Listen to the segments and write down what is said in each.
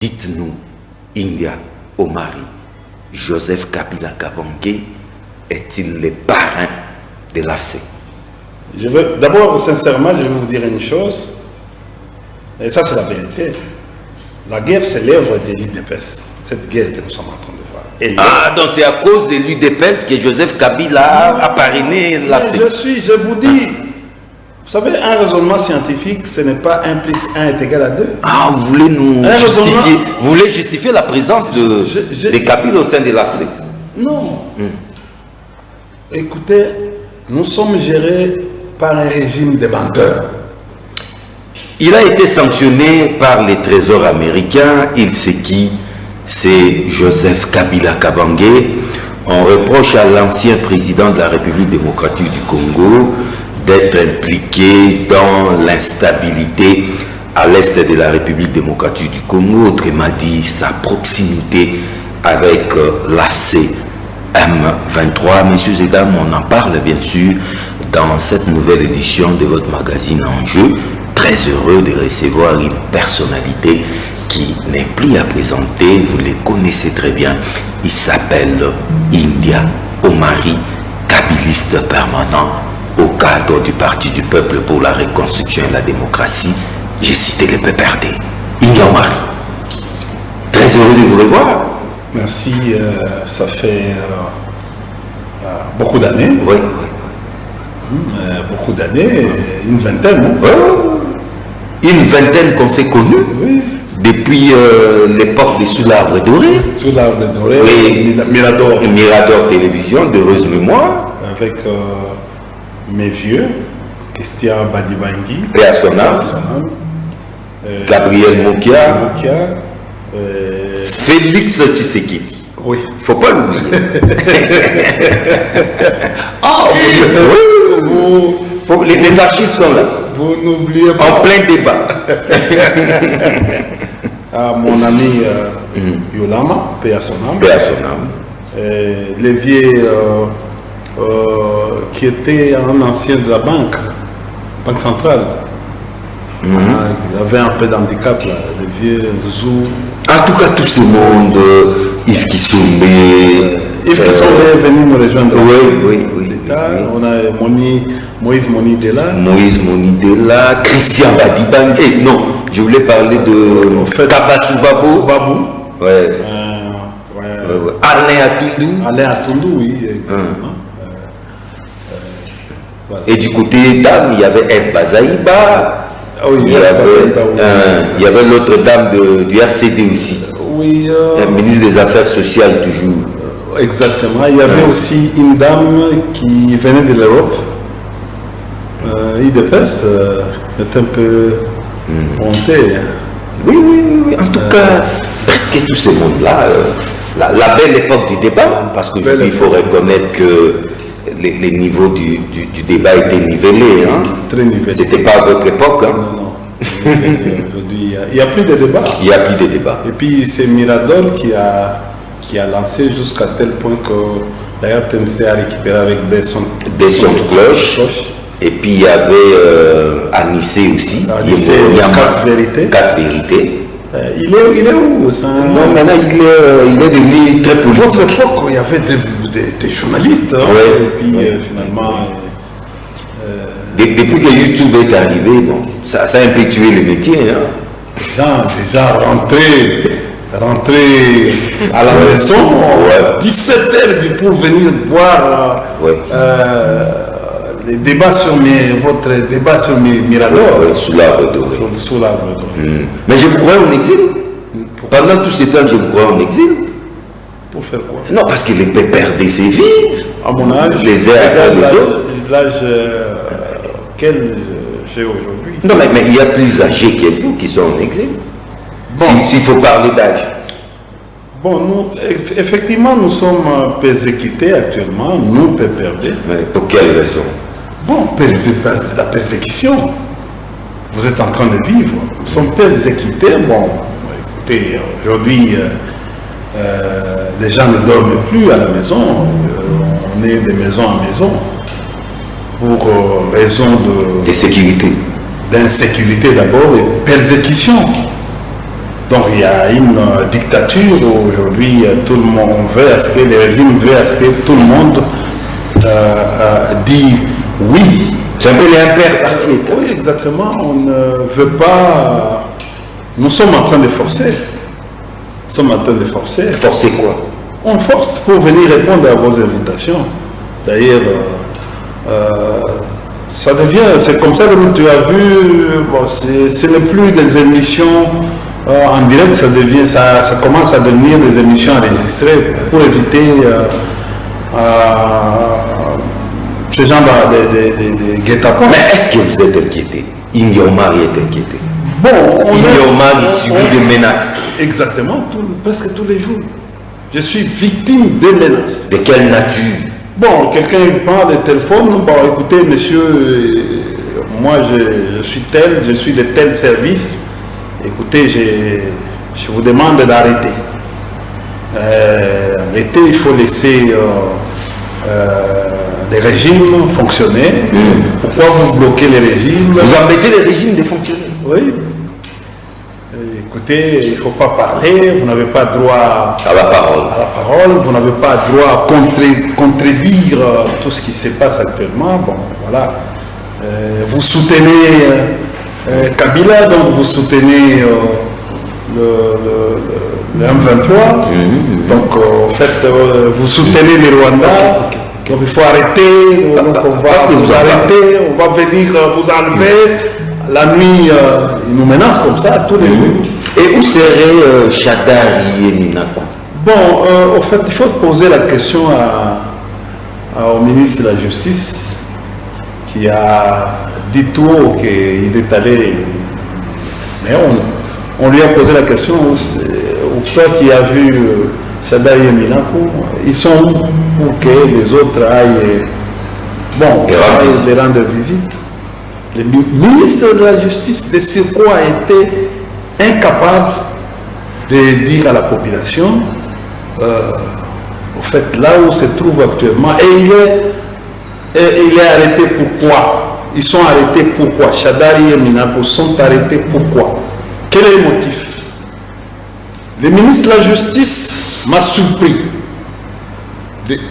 Dites-nous, India Omari, Joseph Kabila Kabange est-il le parrain de l'AFC? D'abord, sincèrement, je vais vous dire une chose, et ça c'est la vérité. La guerre, c'est l'œuvre de l'UDPS, cette guerre que nous sommes en train de voir. Donc c'est à cause de l'UDPS que Joseph Kabila a parrainé l'AFC. Je vous dis, vous savez, un raisonnement scientifique, ce n'est pas 1 plus 1 est égal à 2. Vous voulez vous voulez justifier la présence de Kabila au sein de l'AFC? Non. Écoutez, nous sommes gérés par un régime de menteurs. Il a été sanctionné par les trésors américains. Il sait qui? C'est Joseph Kabila Kabange. On reproche à l'ancien président de la République démocratique du Congo d'être impliqué dans l'instabilité à l'est de la République démocratique du Congo, autrement dit sa proximité avec l'AFC M23. Messieurs et dames, on en parle bien sûr dans cette nouvelle édition de votre magazine Enjeu. Très heureux de recevoir une personnalité qui n'est plus à présenter, vous les connaissez très bien. Il s'appelle India Omari, kabiliste permanent au cadre du Parti du Peuple pour la Reconstruction et la Démocratie. J'ai cité le PPRD. India Omari, très heureux de vous revoir. Merci, ça fait beaucoup d'années. Oui. Beaucoup d'années, une vingtaine. Une vingtaine qu'on s'est connus. Oui. Depuis l'époque de Sous l'arbre doré. Sous l'arbre doré, oui. Mirador. Mirador Télévision, d'heureuse mémoire. Avec mes vieux, Christian Badibangui. Paix à son âme. Gabriel Mokia. Félix Tshisekedi. Oui. Faut pas l'oublier. Oui. Les archives sont là. Vous n'oubliez pas. En plein débat. Mon ami Yolama, paix à son âme. Paix à son âme. Lévier, qui était un ancien de la banque centrale. Il avait un peu d'handicap, là, Lévier, Zou. En tout cas, tout ce monde, Yves Kissoumbe. Yves Kissoumbe est venu nous rejoindre. Oui. On a Moïse Monidela. Moïse Monidela, Christian Badibangui. Non, je voulais parler de Kabassou Babou. Ouais. Alain Atundou. Alain Atundou, oui, exactement. Voilà. Et du côté dame, il y avait F. Bazaïba. Oui, il y avait l'autre dame du RCD aussi. Oui. Le ministre des Affaires sociales toujours. Exactement. Il y avait aussi une dame qui venait de l'Europe. IDPS est un peu pensé. Oui. En tout cas, presque tout ce monde-là, la belle époque du débat, parce qu'il faut reconnaître que les niveaux du débat étaient nivellés. Très nivellés. C'était pas à votre époque. Non. Aujourd'hui, il n'y a plus de débat. Il n'y a plus de débat. Et puis c'est Mirador qui a lancé jusqu'à tel point que d'ailleurs TNC a récupéré avec des sons de cloche. Et puis il y avait Anissé aussi. Anissé, 4 vérités. 4 vérités. Il est où ça? Non, maintenant il est devenu très politique. Dans votre époque, il y avait des journalistes. Et puis finalement... Depuis que YouTube est arrivé, bon, ça a un peu tué le métier. Déjà rentré à la maison, 17h pour venir voir les débats votre débat sur Mirador. Sous l'arbre doré. Sous l'arbre doré. Mais je vous croyais en exil. Pendant tout ce temps, je vous croyais en exil. Pour faire quoi? Non, parce que les PPRD c'est vide. À mon âge, les airs l'âge quel j'ai aujourd'hui. Non, mais il y a plus âgés que vous qui sont en exil. Bon. S'il faut parler d'âge. Bon, nous, effectivement, nous sommes persécutés actuellement, nous, PPRD. Pour quelle raison? Bon, la persécution. Vous êtes en train de vivre. Nous sommes persécutés. Bon, écoutez, aujourd'hui, les gens ne dorment plus à la maison. On est de maison en maison. Pour raison de sécurité. D'insécurité d'abord et persécution. Donc il y a une dictature où aujourd'hui tout le monde veut à ce que le régime veut à ce que tout le monde dit oui. C'est un peu l'impair parti. Oui, exactement. On ne veut pas. Nous sommes en train de forcer. Nous sommes en train de forcer. Forcer quoi? On force pour venir répondre à vos invitations. D'ailleurs, ça devient, c'est comme ça que tu as vu, bon, ce n'est plus des émissions en direct, ça commence à devenir des émissions enregistrées pour éviter ce genre de guet-apens. Mais est-ce que vous êtes inquiété? Inyomar est inquiété. Bon, Inyomar est subi de menaces. Exactement, presque tous les jours. Je suis victime de menaces. De quelle nature? Bon, quelqu'un prend le téléphone, bon, écoutez, monsieur, moi je suis tel, je suis de tel service. Écoutez, je vous demande d'arrêter. Arrêter, il faut laisser les régimes fonctionner. Pourquoi vous bloquez les régimes? Vous embêtez les régimes de fonctionner? Oui. Écoutez, il ne faut pas parler, vous n'avez pas droit à la parole, vous n'avez pas droit à contredire tout ce qui se passe actuellement. Bon, voilà. Vous soutenez Kabila, donc vous soutenez le M23, donc en fait vous soutenez les Rwandais, donc il faut arrêter, donc on va vous arrêter, on va venir vous enlever. La nuit, ils nous menacent comme ça tous les jours. Et où serait Chadari et Minako? Bon, en fait, il faut poser la question au ministre de la Justice qui a dit tout haut qu'il est allé. Mais on lui a posé la question, toi qui as vu Chadari et Minako, ils sont où pour que les autres aillent, les rendre visite? Le ministre de la Justice de surcroît a été incapable de dire à la population au fait là où se trouve actuellement, et il est arrêté pourquoi? Ils sont arrêtés pourquoi? Chadari et Minako sont arrêtés pourquoi? Quel est le motif? Le ministre de la Justice m'a surpris.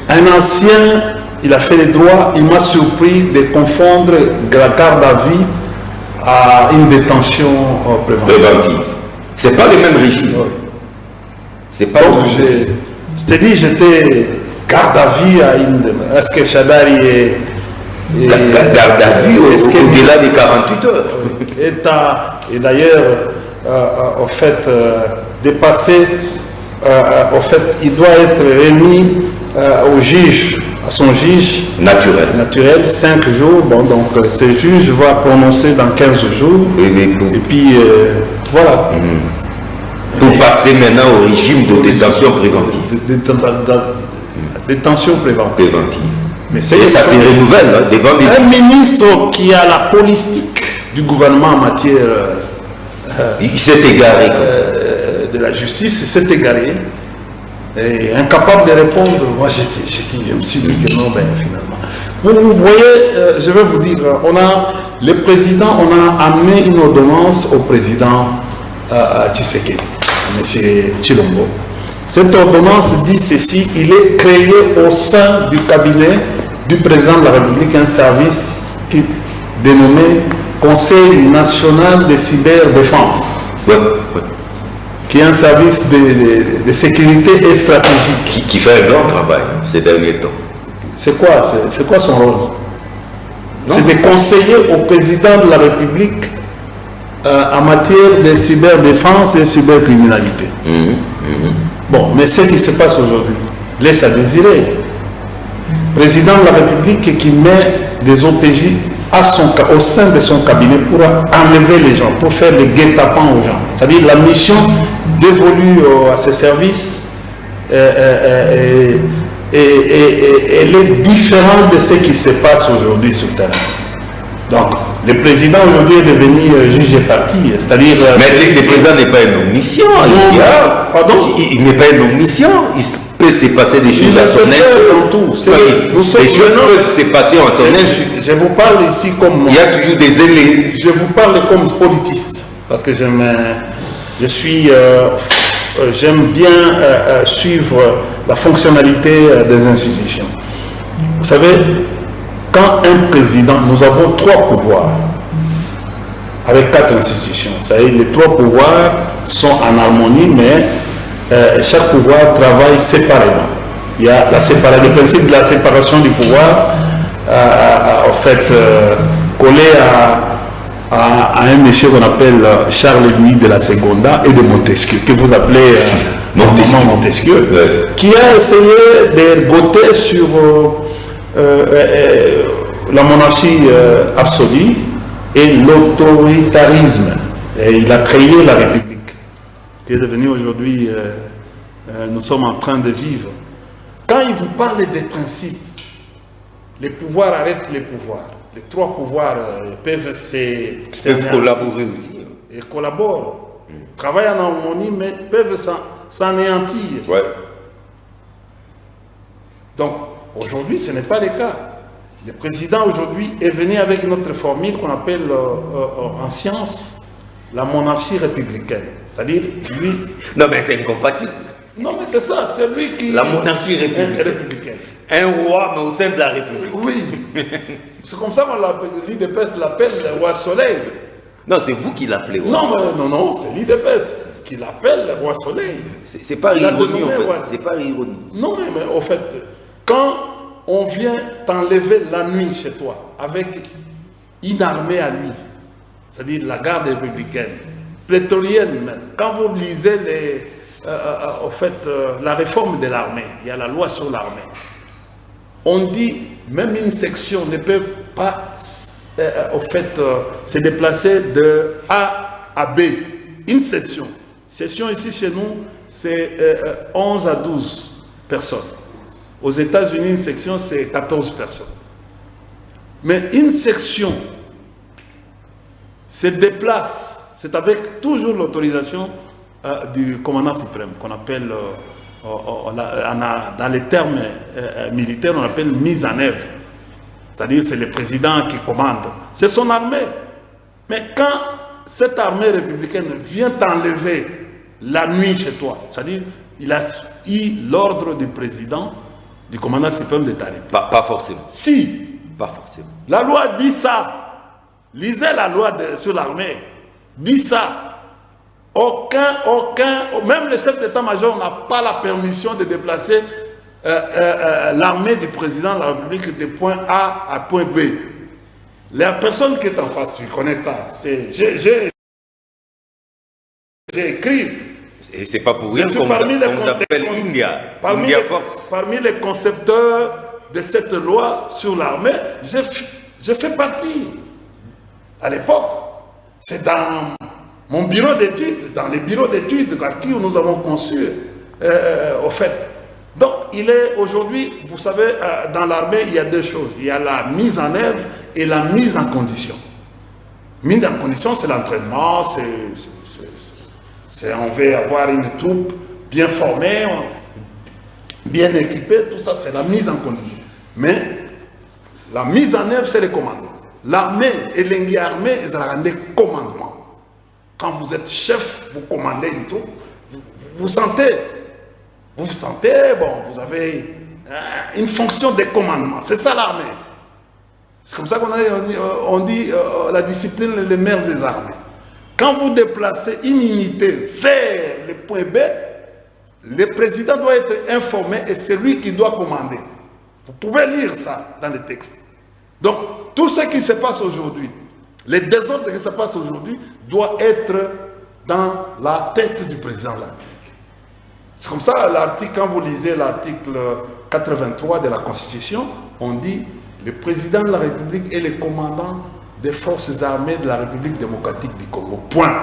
Un ancien, il a fait les droits, il m'a surpris de confondre la garde à vue à une détention préventive. C'est pas le même régime. Oui. C'est pas donc je t'ai dit, j'étais garde à vue à une. Est-ce que Chadari est. Garde à vue au-delà des 48 heures. Et d'ailleurs, en fait, dépassé, en fait, il doit être remis au juge, à son juge naturel 5 jours. Bon, donc ce juge va prononcer dans 15 jours. Et puis voilà. Pour passer maintenant au régime de détention préventive. Détention préventive. Mais ça se renouvelle devant les... Un ministre qui a la politique du gouvernement en matière il s'est égaré de la justice, il s'est égaré. Et incapable de répondre, moi je me suis dit que non, ben finalement. Vous voyez, je vais vous dire, on a amené une ordonnance au président Tshisekedi, M. Tshilombo. Cette ordonnance dit ceci: il est créé au sein du cabinet du président de la République un service dénommé Conseil national de cyberdéfense. Qui est un service de sécurité et stratégique. Qui fait un grand travail ces derniers temps. C'est quoi son rôle? C'est de conseiller au président de la République en matière de cyberdéfense et cybercriminalité. Bon, mais ce qui se passe aujourd'hui laisse à désirer. Président de la République qui met des OPJ au sein de son cabinet pour enlever les gens, pour faire le guet-apens aux gens. C'est-à-dire la mission dévolue à ces services elle est différente de ce qui se passe aujourd'hui sur le terrain. Donc, le président aujourd'hui est devenu juge et parti, c'est-à-dire... Mais le président n'est pas un omniscient. Il n'est pas un omniscient. Il peut se passer des choses à son insu. Les choses peuvent se passer en son insu. Je vous parle ici comme... Il y a toujours des aînés. Je vous parle comme politiste, parce que J'aime bien suivre la fonctionnalité des institutions. Vous savez, quand un président, nous avons 3 pouvoirs avec 4 institutions. Vous savez, les 3 pouvoirs sont en harmonie, mais chaque pouvoir travaille séparément. Il y a le principe de la séparation du pouvoir, en fait, collé à un monsieur qu'on appelle Charles-Louis de la Seconda et de Montesquieu, que vous appelez Montesquieu, qui a essayé de goter sur la monarchie absolue et l'autoritarisme. Et il a créé la République, qui est devenue aujourd'hui, nous sommes en train de vivre. Quand il vous parle des principes, les pouvoirs arrêtent les pouvoirs. Les 3 pouvoirs peuvent collaborer aussi. Et collaborent. Travaillent en harmonie, mais peuvent s'anéantir. Ouais. Donc, aujourd'hui, ce n'est pas le cas. Le président, aujourd'hui, est venu avec notre formule qu'on appelle en science la monarchie républicaine. C'est-à-dire, lui... Non, mais c'est incompatible. Non, mais c'est ça, c'est lui qui... La monarchie républicaine. Un roi, mais au sein de la République. Oui. C'est comme ça qu'on l'appelle, l'IDPS l'appelle le roi soleil. Non, c'est vous qui l'appelez. Non, c'est l'IDPS qui l'appelle le roi soleil. C'est pas ironie, en fait. C'est pas ironie. Non, mais au fait, quand on vient t'enlever la nuit chez toi, avec une armée à lui, c'est-à-dire la garde républicaine, pléthorienne même, quand vous lisez la réforme de l'armée, il y a la loi sur l'armée. On dit, même une section ne peut pas se déplacer de A à B. Une section. Section ici chez nous, c'est 11 à 12 personnes. Aux États-Unis, une section, c'est 14 personnes. Mais une section se déplace, c'est avec toujours l'autorisation du commandant suprême, qu'on appelle... dans les termes militaires, on appelle mise en œuvre. C'est-à-dire c'est le président qui commande. C'est son armée. Mais quand cette armée républicaine vient t'enlever la nuit chez toi, c'est-à-dire il a eu l'ordre du président, du commandant suprême de t'arrêter. Pas forcément. Si. Pas forcément. La loi dit ça. Lisez la loi sur l'armée. Dit ça. Même le chef d'état-major n'a pas la permission de déplacer l'armée du président de la République de point A à point B. La personne qui est en face, tu connais ça, j'ai écrit. Et c'est pas pour rien qu'on vous appelle India. Parmi les concepteurs de cette loi sur l'armée, j'ai fait partie. À l'époque, c'est dans mon bureau d'études, dans les bureaux d'études à qui nous avons conçu, au fait. Donc, il est aujourd'hui, vous savez, dans l'armée, il y a 2 choses. Il y a la mise en œuvre et la mise en condition. Mise en condition, c'est l'entraînement, on veut avoir une troupe bien formée, bien équipée, tout ça, c'est la mise en condition. Mais la mise en œuvre, c'est le commandement. L'armée et l'armée, ils ont des commandements. Quand vous êtes chef, vous commandez une troupe, vous sentez, bon, vous avez une fonction de commandement. C'est ça l'armée. C'est comme ça qu'on dit la discipline est le maire des armées. Quand vous déplacez une unité vers le point B, le président doit être informé et c'est lui qui doit commander. Vous pouvez lire ça dans les textes. Donc, tout ce qui se passe aujourd'hui, les désordres qui se passent aujourd'hui, doit être dans la tête du président de la République. C'est comme ça, l'article, quand vous lisez l'article 83 de la Constitution, on dit le président de la République est le commandant des forces armées de la République démocratique du Congo. Point.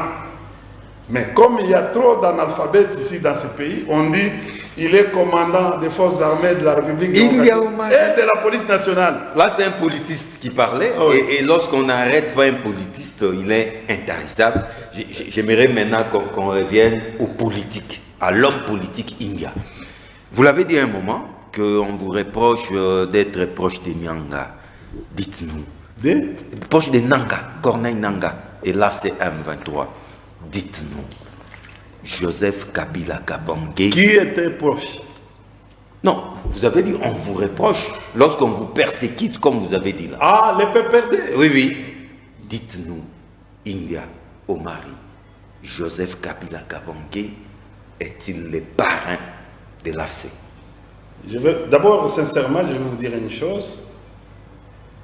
Mais comme il y a trop d'analphabètes ici dans ce pays, on dit il est commandant des forces armées de la République démocratique et de la police nationale. Là, c'est un politiste qui parlait. Oh oui. Et lorsqu'on n'arrête pas un politiste, il est intarissable. J'aimerais maintenant qu'on revienne aux politiques, à l'homme politique India. Vous l'avez dit à un moment qu'on vous reproche d'être proche de Nyanga. Dites-nous. Proche de Nanga, Corneille Nanga. Et là, c'est M23. Dites-nous. Joseph Kabila Kabange. Qui était proche? Non, vous avez dit, on vous reproche lorsqu'on vous persécute, comme vous avez dit là. Ah, les PPRD. Oui, oui. Dites-nous, India Omari, Joseph Kabila Kabange est-il le parrain de l'AFC? D'abord, sincèrement, je vais vous dire une chose,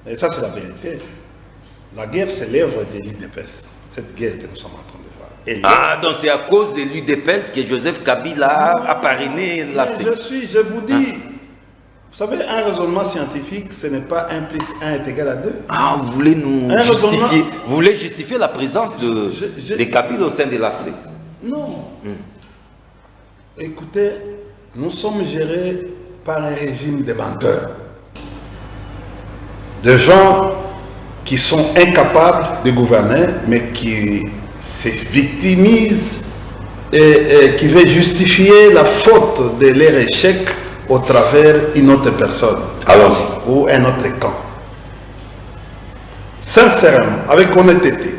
et ça c'est la vérité. La guerre, c'est l'œuvre de l'UDPS, cette guerre que nous sommes en train de voir. Ah, donc c'est à cause de l'UDPS que Joseph Kabila a parrainé l'AFC. Je vous dis, vous savez, un raisonnement scientifique, ce n'est pas 1 plus 1 est égal à 2. Ah, vous voulez nous justifier, vous voulez justifier la présence de Kabila au sein de l'AFC? Non. Écoutez, nous sommes gérés par un régime de menteurs. De gens qui sont incapables de gouverner, mais qui se victimisent et qui veulent justifier la faute de leur échec au travers d'une autre personne. Allons-y. Ou un autre camp. Sincèrement, avec honnêteté,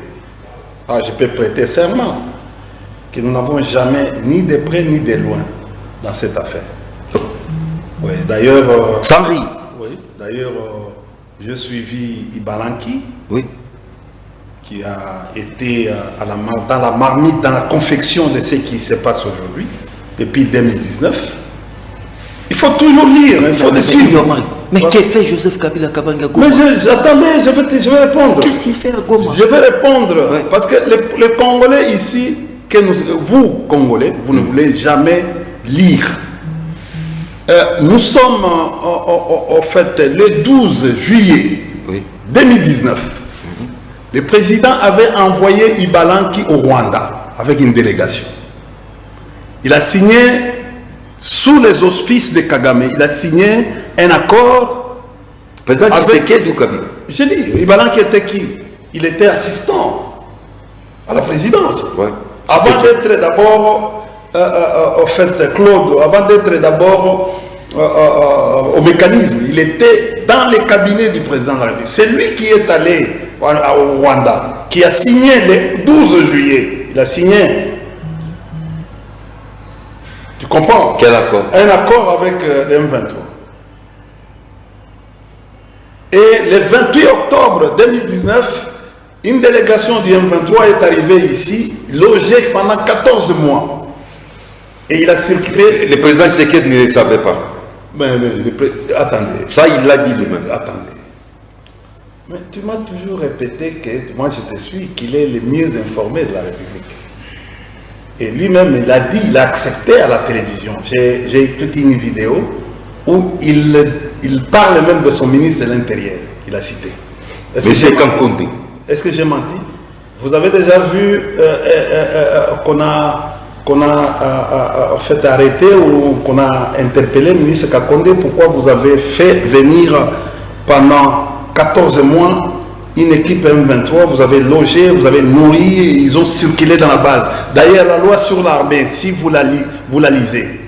je peux prêter serment que nous n'avons jamais, ni de près ni de loin, dans cette affaire. Oui, d'ailleurs... Sans rire. Oui, d'ailleurs, j'ai suivi Ibalanki, oui, qui a été dans la marmite, dans la confection de ce qui se passe aujourd'hui, depuis 2019. Il faut toujours lire, il faut suivre. Mais qu'est-ce fait Joseph Kabila Kabange à Goma? Mais attendez, je vais répondre. Qu'est-ce qu'il fait à Goma? Je vais répondre, oui. Parce que les Congolais ici, vous Congolais, vous ne voulez jamais lire. Nous sommes en fait le 12 juillet 2019. Le président avait envoyé Ibalanki au Rwanda avec une délégation. Il a signé, sous les auspices de Kagame, il a signé un accord. Président Tshisekedi ou Kabila? J'ai dit, Ibalanki était qui? Il était assistant à la présidence. Ouais. Avant d'être d'abord, en fait, Claude, avant d'être d'abord au mécanisme, il était dans les cabinets du président de la République. C'est lui qui est allé au Rwanda, qui a signé le 12 juillet. Il a signé. Tu comprends? Quel accord? Un accord avec le M23. Et le 28 octobre 2019, une délégation du M23 est arrivée ici, logée pendant 14 mois. Et il a circulé. Le président Tshisekedi ne le savait pas. Mais attendez. Ça, il l'a dit lui-même. Attendez. Mais tu m'as toujours répété que moi je te suis, qu'il est le mieux informé de la République. Et lui-même, il a dit, il a accepté à la télévision. J'ai écouté une vidéo où il parle même de son ministre de l'Intérieur. Il a cité. Monsieur Kankoundé. Est-ce que j'ai menti? Vous avez déjà vu qu'on a fait arrêter ou qu'on a interpellé le ministre Kakonde? Pourquoi vous avez fait venir pendant 14 mois une équipe M23, vous avez logé, vous avez nourri, ils ont circulé dans la base. D'ailleurs, la loi sur l'armée, si vous la lisez,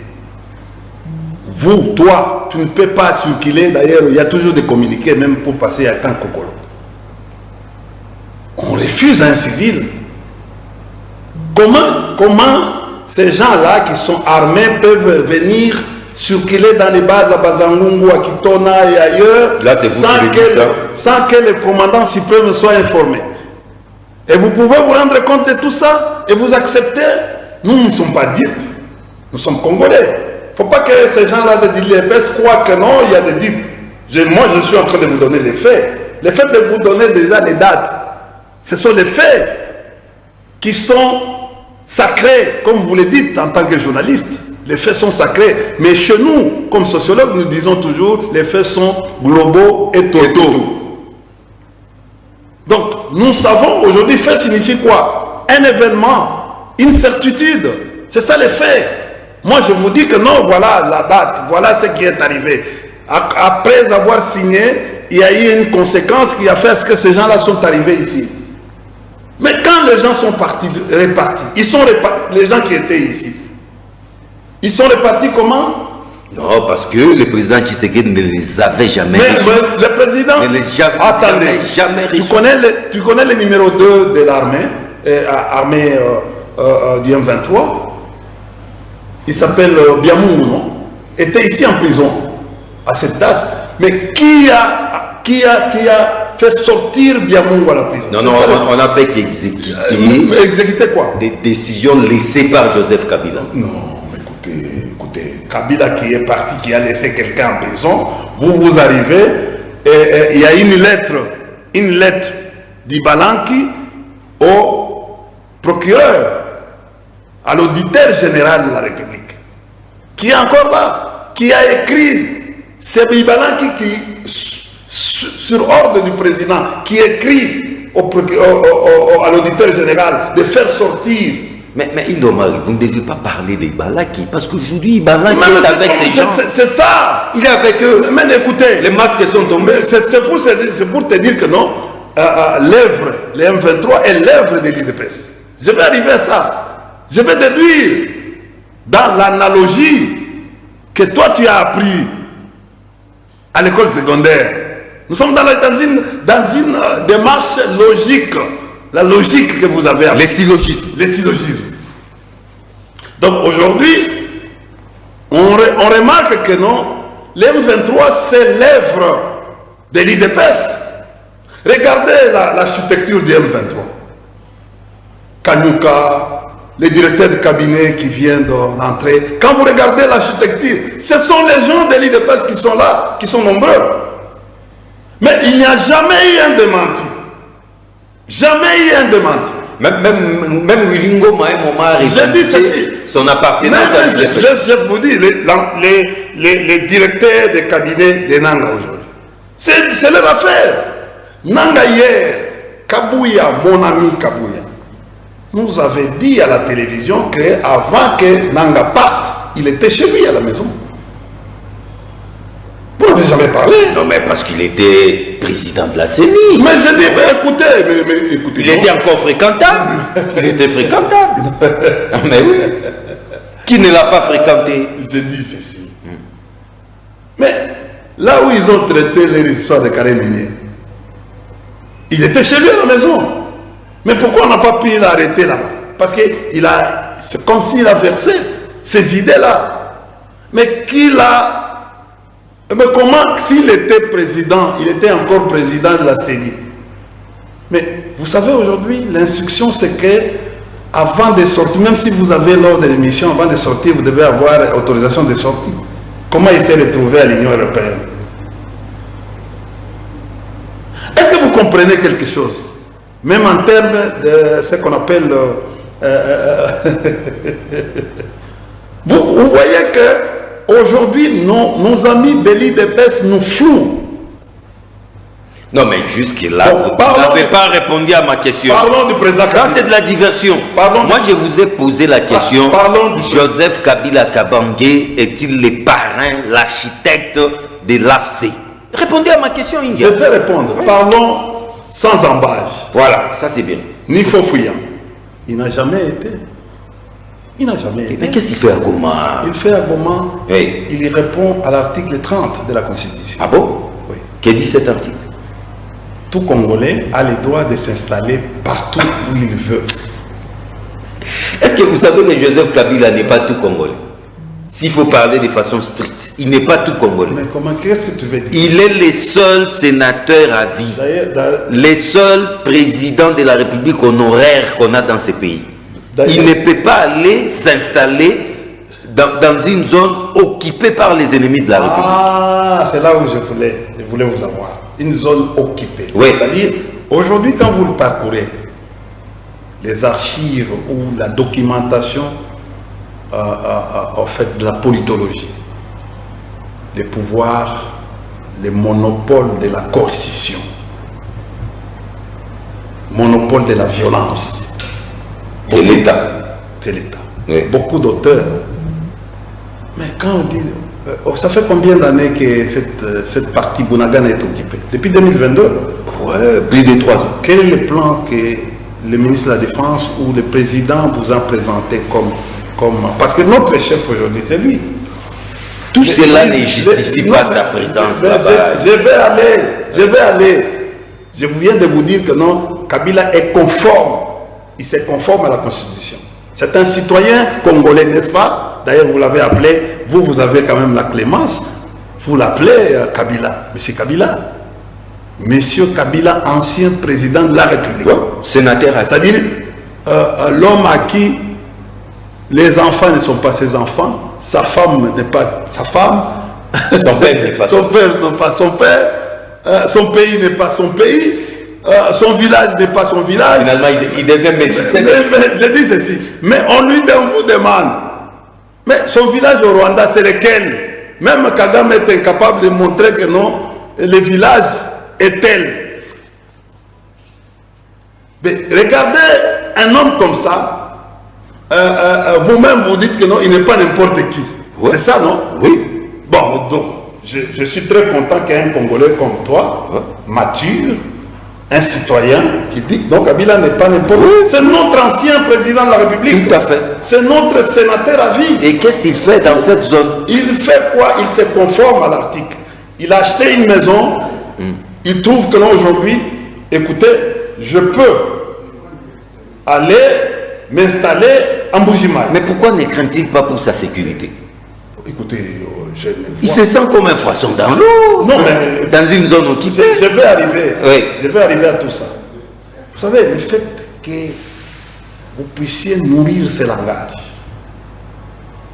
vous, toi, tu ne peux pas circuler. D'ailleurs, il y a toujours des communiqués, même pour passer à Camp Kokolo. On refuse un civil. Comment ces gens-là qui sont armés peuvent venir circuler dans les bases à Bazangungu, à Kitona et ailleurs, là, sans que le commandant suprême soit informé? Et vous pouvez vous rendre compte de tout ça et vous acceptez? Nous ne sommes pas dupes, nous sommes Congolais. Il ne faut pas que ces gens-là de l'IPS croient que non, il y a des dupes. Moi, je suis en train de vous donner les faits. Les faits de vous donner déjà les dates. Ce sont les faits qui sont sacrés, comme vous le dites en tant que journaliste. Les faits sont sacrés. Mais chez nous, comme sociologues, nous disons toujours, les faits sont globaux et totaux. Donc, nous savons aujourd'hui, fait signifie quoi? Un événement, une certitude. C'est ça les faits. Moi, je vous dis que non, voilà la date, voilà ce qui est arrivé. Après avoir signé, il y a eu une conséquence qui a fait ce que ces gens-là sont arrivés ici. Mais quand les gens sont répartis, ils sont répartis, les gens qui étaient ici, ils sont répartis comment? Non, parce que le président Tshisekedi ne les avait jamais reçus. Mais le président... Attendez, tu connais le numéro 2 de l'armée, armée du M23? il s'appelle Biamungu, non? Était ici en prison à cette date. Mais qui a fait sortir Biamungu à la prison? Non, on a fait qu'exécuter. Exécuter quoi? Des décisions laissées par Joseph Kabila. Non, écoutez, Kabila qui est parti, qui a laissé quelqu'un en prison, vous arrivez, et il y a une lettre d'Ibalanki au procureur, à l'auditeur général de la République, qui est encore là, qui a écrit, c'est Ibalanki qui, sur ordre du président, qui écrit à l'auditeur général de faire sortir. Mais Indomari, vous ne devez pas parler d'Ibalaki, parce qu'aujourd'hui, Ibalaki est avec ces gens. C'est ça. Il est avec eux. Mais écoutez, les masques sont tombés. C'est pour te dire que non, l'œuvre, les M23 est l'œuvre de l'IDPS. Je vais arriver à ça. Je vais déduire dans l'analogie que toi tu as appris à l'école secondaire. Nous sommes dans une démarche logique. La logique que vous avez appris. Les syllogismes. Donc aujourd'hui, on remarque que non, l'M23 c'est l'œuvre de l'IDPS. Regardez l'architecture du M23. Kanyuka, les directeurs de cabinet qui viennent d'entrer. Quand vous regardez l'architecture, ce sont les gens de l'IDPS qui sont là, qui sont nombreux. Mais il n'y a jamais eu un démenti. Jamais eu un démenti. Même Wilingo m'a un moment révélé son appartenance à l'IDPS. Je vous dis, les directeurs de cabinet de Nanga aujourd'hui, c'est leur affaire. Nanga hier, Kabouya, mon ami Kabouya, nous avait dit à la télévision qu'avant que Nanga parte, il était chez lui à la maison. Vous n'avez jamais parlé. Non, mais parce qu'il était président de la CENI. Mais je dis, écoutez. Il était encore fréquentable. Il était fréquentable. Mais oui. Qui ne l'a pas fréquenté? Je dis ceci. Mais là où ils ont traité les histoires de Karim Minier, il était chez lui à la maison. Mais pourquoi on n'a pas pu l'arrêter là-bas? Parce que c'est comme s'il a versé ces idées-là. Mais mais comment, s'il était président, il était encore président de la CENI? Mais vous savez, aujourd'hui, l'instruction, c'est que avant de sortir, même si vous avez l'ordre de l'émission, avant de sortir, vous devez avoir autorisation de sortie. Comment il s'est retrouvé à l'Union européenne? Est-ce que vous comprenez quelque chose? Même en termes de ce qu'on appelle... vous voyez que aujourd'hui, nos amis de l'IDPS nous flouent. Non, mais jusque-là, vous n'avez pas répondu à ma question. Parlons du président Kabila. Ça, c'est de la diversion. Moi, je vous ai posé la question. Joseph Kabila Kabange est-il le parrain, l'architecte de l'AFC? Répondez à ma question, India. Je vais répondre. Oui. Parlons sans embâche. Voilà, ça c'est bien. Ni faux fouillant. Il n'a jamais été. Il n'a jamais été. Mais qu'est-ce qu'il fait à Goma? Il fait à Goma, oui. Il répond à l'article 30 de la Constitution. Ah bon? Oui. Qu'est-ce dit cet article? Tout Congolais a le droit de s'installer partout où il veut. Est-ce que vous savez que Joseph Kabila n'est pas tout Congolais? S'il faut parler de façon stricte, il n'est pas tout Congolais. Mais comment, qu'est-ce que tu veux dire? Il est le seul sénateur à vie, le seul président de la République honoraire qu'on a dans ce pays. Il ne peut pas aller s'installer dans une zone occupée par les ennemis de la République. Ah, c'est là où je voulais vous avoir. Une zone occupée. Oui. C'est-à-dire, aujourd'hui, quand vous le parcourez, les archives ou la documentation, en fait, de la politologie, des pouvoirs, les monopoles de la coercition, monopole de la violence. C'est l'État. C'est l'État. Oui. Beaucoup d'auteurs. Mais quand on dit... ça fait combien d'années que cette partie Bunagana est occupée? Depuis 2022? Ouais, plus de 3 ans. Quel est le plan que le ministre de la Défense ou le président vous a présenté comme... Parce que notre chef aujourd'hui, c'est lui. Tout cela ne justifie pas sa présence là-bas. Je vais aller. Je viens de vous dire que non, Kabila est conforme. Il se conforme à la Constitution. C'est un citoyen congolais, n'est-ce pas? D'ailleurs, vous l'avez appelé, vous avez quand même la clémence, vous l'appelez Kabila. Monsieur Kabila. Monsieur Kabila, ancien président de la République. Ouais, sénateur. C'est-à-dire l'homme à qui les enfants ne sont pas ses enfants, sa femme n'est pas sa femme, Son père n'est pas son père n'est pas son père, son pays n'est pas son pays, son village n'est pas son village. Finalement, il devient médecin. Je dis ceci, mais on vous demande, mais son village au Rwanda, c'est lequel? Même Kagame est incapable de montrer que non, le village est tel. Mais regardez un homme comme ça, vous-même vous dites que non, il n'est pas n'importe qui. Ouais. C'est ça, non? Oui. Bon, donc, je suis très content qu'il y ait un Congolais comme toi, ouais, mature, un citoyen qui dit que donc Kabila n'est pas n'importe qui. Oui. C'est notre ancien président de la République. Tout à fait. C'est notre sénateur à vie. Et qu'est-ce qu'il fait dans cette zone? Il fait quoi? Il se conforme à l'article. Il a acheté une maison. Il trouve que là aujourd'hui, écoutez, je peux aller m'installer en Bougimal. Mais pourquoi ne craint-il pas pour sa sécurité? Écoutez, il se sent comme un poisson dans l'eau. Non, mais dans une zone occupée. Je vais arriver. Oui. Je vais arriver à tout ça. Vous savez, le fait que vous puissiez nourrir ce langage,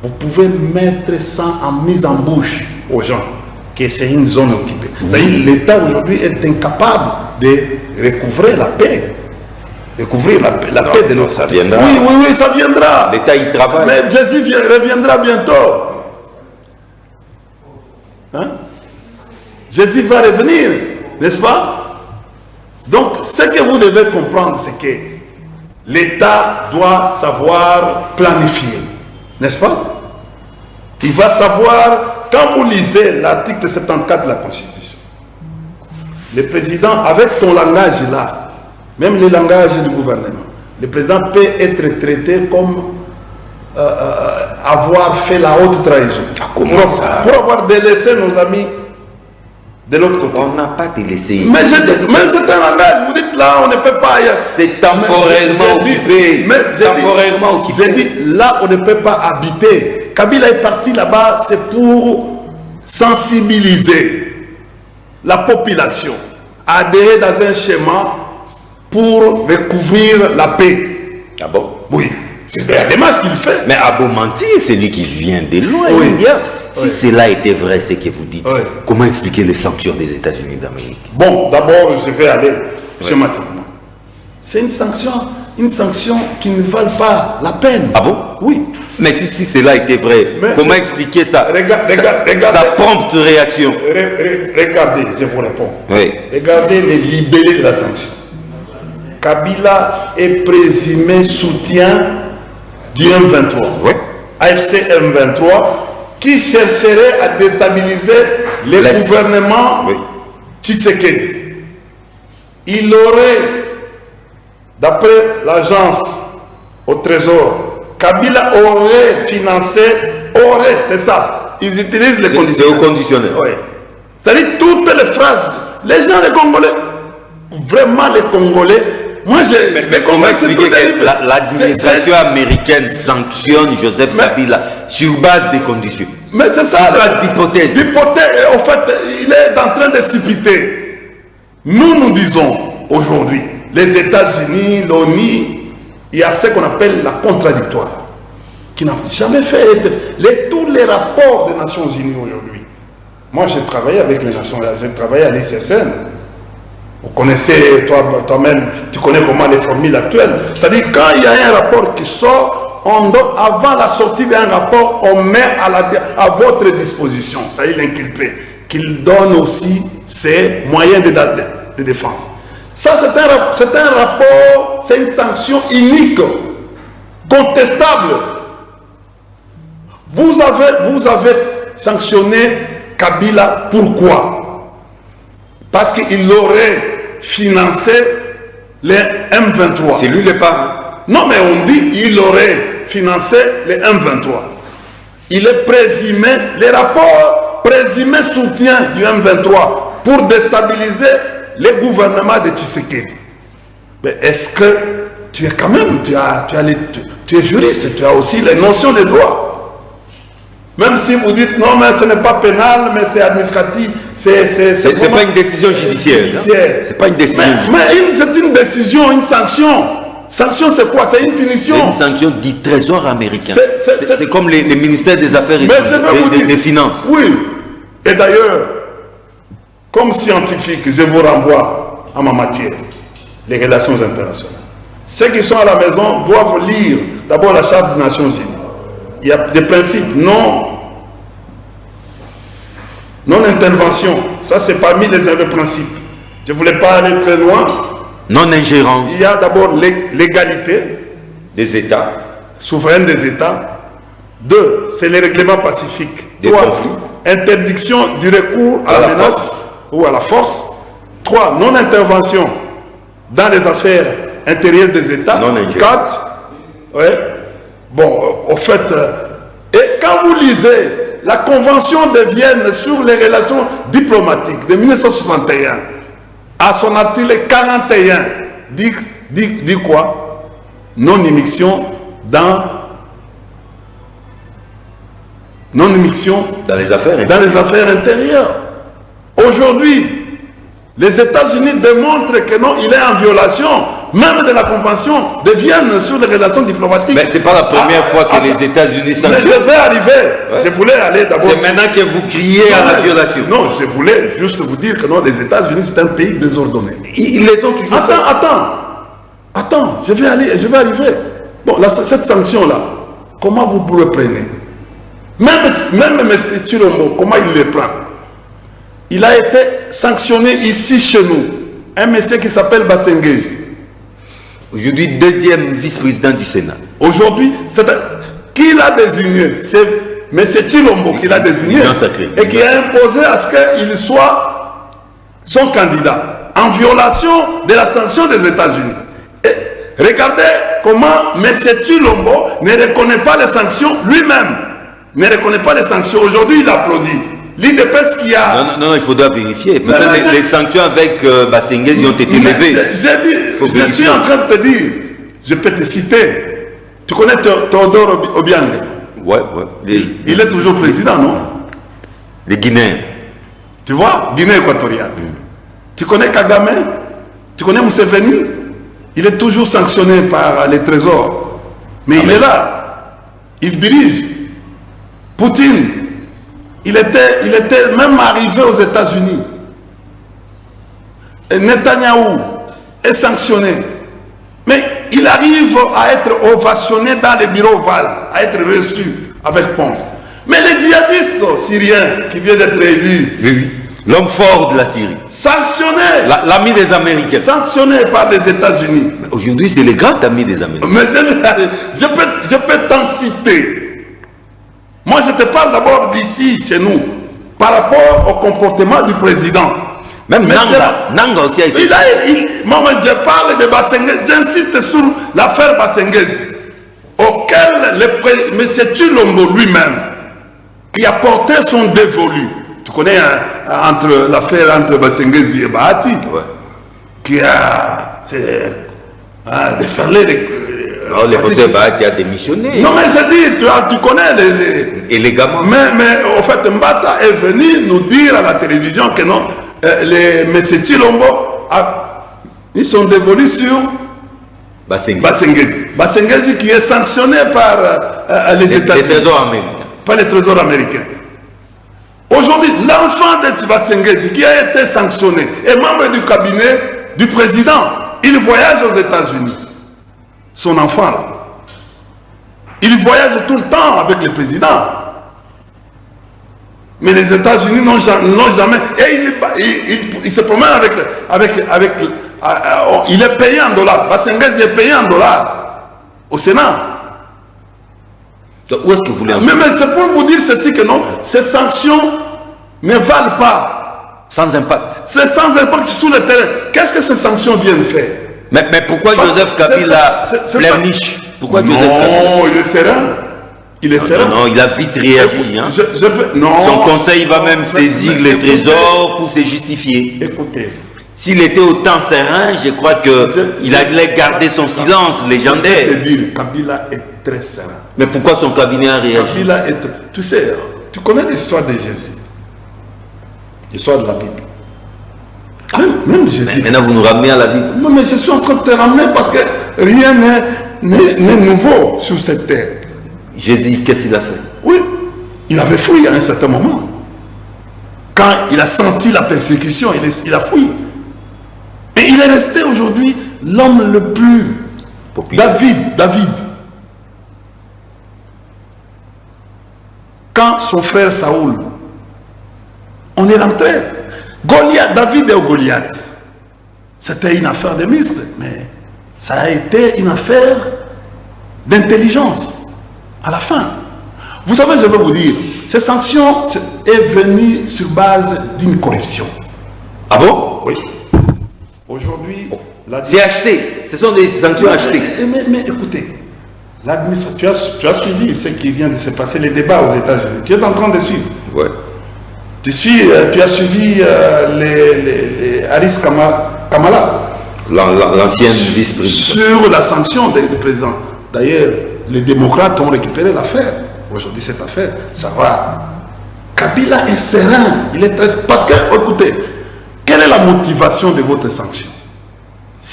vous pouvez mettre ça en mise en bouche aux gens que c'est une zone occupée. Oui. L'État aujourd'hui est incapable de recouvrir la paix. Découvrir la paix de notre... Ça viendra. Oui, ça viendra. L'État y travaille. Mais Jésus reviendra bientôt. Hein? Jésus va revenir, n'est-ce pas? Donc, ce que vous devez comprendre, c'est que l'État doit savoir planifier, n'est-ce pas? Il va savoir, quand vous lisez l'article 74 de la Constitution, le président, avec ton langage là, même le langage du gouvernement, le président peut être traité comme avoir fait la haute trahison. Pour avoir délaissé nos amis de l'autre côté. On n'a pas délaissé. Mais c'est un langage, vous dites là, on ne peut pas ailleurs. C'est temporairement occupé. Temporairement occupé. J'ai dit, là, on ne peut pas habiter. Kabila est parti là-bas, c'est pour sensibiliser la population à adhérer dans un schéma pour recouvrir la paix. Ah bon? Oui. C'est la démarche qu'il fait. Mais à beau mentir, c'est lui qui vient de loin. Oui. Si cela était vrai, ce que vous dites, oui, comment expliquer les sanctions des États-Unis d'Amérique? Bon, d'abord, je vais aller schématiquement. C'est une sanction qui ne vale pas la peine. Ah bon? Oui. Mais si cela était vrai, comment expliquer ça? Regardez, sa prompte réaction. Regardez, je vous réponds. Oui. Regardez les libellés de la sanction. Kabila est présumé soutien du M23. Oui. AFC M23 qui chercherait à déstabiliser les gouvernements Tshisekedi. Il aurait, d'après l'agence au Trésor, Kabila aurait financé, c'est ça. Ils utilisent les conditionnels. C'est au conditionnel. Oui. C'est-à-dire toutes les phrases. Les gens, les Congolais, vraiment les Congolais, moi mais comment expliquer que l'administration américaine sanctionne Joseph Kabila sur base des conditions? Mais c'est ça. Sur base d'hypothèses. En fait, il est en train de suppiter. Nous disons aujourd'hui, les États-Unis, l'ONU, il y a ce qu'on appelle la contradictoire, qui n'a jamais fait tous les rapports des Nations Unies aujourd'hui. Moi, j'ai travaillé avec les Nations Unies, j'ai travaillé à l'ICSN. Vous connaissez, toi-même, tu connais comment les formules actuelles. C'est-à-dire, quand il y a un rapport qui sort, avant la sortie d'un rapport, on met à votre disposition, c'est-à-dire l'inculpé, qu'il donne aussi ses moyens de défense. Ça, c'est un rapport, c'est une sanction unique, contestable. Vous avez sanctionné Kabila, pourquoi? Parce qu'il aurait financé les M23. C'est lui le parrain. Non, mais on dit qu'il aurait financé les M23. Il est présumé, les rapports présumés soutien du M23 pour déstabiliser les gouvernements de Tshisekedi. Mais est-ce que tu es quand même, tu es juriste, tu as aussi les notions de droit. Même si vous dites non, mais ce n'est pas pénal, mais c'est administratif, c'est pas une décision judiciaire. C'est pas une décision judiciaire. Mais c'est une décision, une sanction. Sanction, c'est quoi? C'est une punition. C'est une sanction du Trésor américain. C'est C'est comme les ministères des Affaires et des Finances. Oui. Et d'ailleurs, comme scientifique, je vous renvoie à ma matière, les relations internationales. Ceux qui sont à la maison doivent lire d'abord la Charte des Nations Unies. Il y a des principes non-intervention. Ça, c'est parmi les principes. Je ne voulais pas aller très loin. Non-ingérence. Il y a d'abord l'égalité des États. Souveraine des États. 2, c'est les règlements pacifiques. 3, interdiction du recours à la menace ou à la force. 3, non-intervention dans les affaires intérieures des États. 4, ouais. Bon, au fait, et quand vous lisez la Convention de Vienne sur les relations diplomatiques de 1961, à son article 41, dit quoi? Non-immixtion dans les affaires intérieures. Aujourd'hui, les États-Unis démontrent que non, il est en violation même de la Convention de Vienne sur les relations diplomatiques. Mais ce n'est pas la première fois que les États-Unis sanctionnent. Mais je vais arriver. Ouais. Je voulais aller d'abord. C'est maintenant que vous criez à la violation. Non, je voulais juste vous dire que non, les États-Unis, c'est un pays désordonné. Ils les ont toujours fait. Attends, je vais arriver. Bon, là, cette sanction-là, comment vous le prenez? Même M. Chilombo, comment il le prend? Il a été sanctionné ici chez nous. Un monsieur qui s'appelle Bassengezi. Aujourd'hui, deuxième vice-président du Sénat. Aujourd'hui, qui l'a désigné? C'est M. Chilombo qui l'a désigné et qui a imposé à ce qu'il soit son candidat en violation de la sanction des États-Unis. Regardez comment M. Chilombo ne reconnaît pas les sanctions lui-même. Ne reconnaît pas les sanctions. Aujourd'hui, il applaudit. L'IDPS qui a... Non, il faudra vérifier. Peut-être les sanctions avec Bassengezi ont été levées. Je suis en train de te dire, je peux te citer. Tu connais Théodore Obiang? Ouais. Il est toujours président, non? Les Guinéens. Tu vois, Guinée équatoriale. Tu connais Kagame? Tu connais Museveni? Il est toujours sanctionné par les trésors. Mais il est là. Il dirige. Poutine, il était même arrivé aux États-Unis. Et Netanyahou est sanctionné. Mais il arrive à être ovationné dans les bureaux ovales, à être reçu avec pompe. Mais les djihadistes syriens qui viennent d'être élus, oui. L'homme fort de la Syrie, sanctionné, l'ami des Américains, sanctionné par les États-Unis. Aujourd'hui, c'est le grand ami des Américains. Mais je peux t'en citer. Moi, je te parle d'abord d'ici, chez nous, par rapport au comportement du président. Même Nanga aussi a été... Moi, je parle de Bassengezi, j'insiste sur l'affaire Bassengezi, auquel M. Chilombo lui-même, qui a porté son dévolu. Tu connais l'affaire entre Bassengezi et Bahati, qui a déferlé non, le professeur Bahati a démissionné. Non, mais je dis, tu connais élégamment. Mais au fait, Mbata est venu nous dire à la télévision que non, M. Chilombo, ils sont dévolus sur Bassengezi. Bassengezi qui est sanctionné par les États-Unis. Les trésors américains. Par les trésors américains. Aujourd'hui, l'enfant de Bassengezi qui a été sanctionné est membre du cabinet du président. Il voyage aux États-Unis. Son enfant là. Il voyage tout le temps avec le président. Mais les États-Unis n'ont jamais. Et il se promène avec il est payé en dollars. Bassengezi est payé en dollars au Sénat. Donc, où est-ce que vous voulez en mais c'est pour vous dire ceci que non, ces sanctions ne valent pas. Sans impact. C'est sans impact sur le terrain. Qu'est-ce que ces sanctions viennent faire? Mais pourquoi Joseph Kabila pleurniche? Pourquoi Joseph Kabila? Non, il est serein. Il est serein. Non, il a vite réagi. Hein. Son conseil va même saisir les trésors pour se justifier. Écoutez. S'il était autant serein, je crois qu'il allait garder son silence légendaire. Je vais te dire, Kabila est très serein. Mais pourquoi son cabinet a réagi? Kabila est... Tu sais, tu connais l'histoire de Jésus, l'histoire de la Bible. Même Jésus. Maintenant, vous nous ramenez à la Bible. Non, mais je suis en train de te ramener parce que rien n'est nouveau sur cette terre. Jésus, qu'est-ce qu'il a fait? Oui, il avait fui à un certain moment. Quand il a senti la persécution, il a fui. Mais il est resté aujourd'hui l'homme le plus populaire. David. Quand son frère Saoul, on est rentré. David et Goliath, c'était une affaire de muscles, mais ça a été une affaire d'intelligence à la fin. Vous savez, je vais vous dire, ces sanctions est venues sur base d'une corruption. Ah bon? Oui. Aujourd'hui, c'est acheté. Ce sont des sanctions achetées. Mais écoutez, l'administration, tu as suivi ce qui vient de se passer, les débats aux États-Unis. Tu es en train de suivre. Ouais. Tu as suivi les Harris Kamala. L'ancien vice-président. Sur la sanction du président. D'ailleurs, les démocrates ont récupéré l'affaire. Aujourd'hui, cette affaire, ça va. Kabila est serein. Il est très... Parce que, écoutez, quelle est la motivation de votre sanction?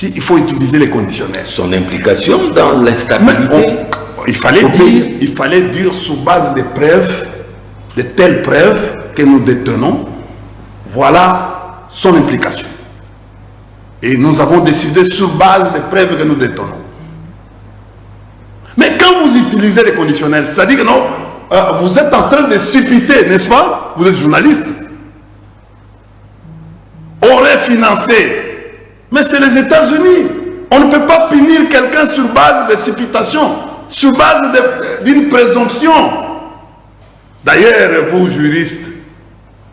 Il faut utiliser les conditionnels. Son implication dans l'instabilité. Il fallait dire sous base de preuves, de telles preuves que nous détenons, voilà son implication. Et nous avons décidé sur base des preuves que nous détenons. Mais quand vous utilisez les conditionnels, c'est-à-dire que non, vous êtes en train de suppiter, n'est-ce pas? Vous êtes journaliste. Aurait financé. Mais c'est les États-Unis. On ne peut pas punir quelqu'un sur base de supputation, sur base d'une présomption. D'ailleurs, vous, juristes,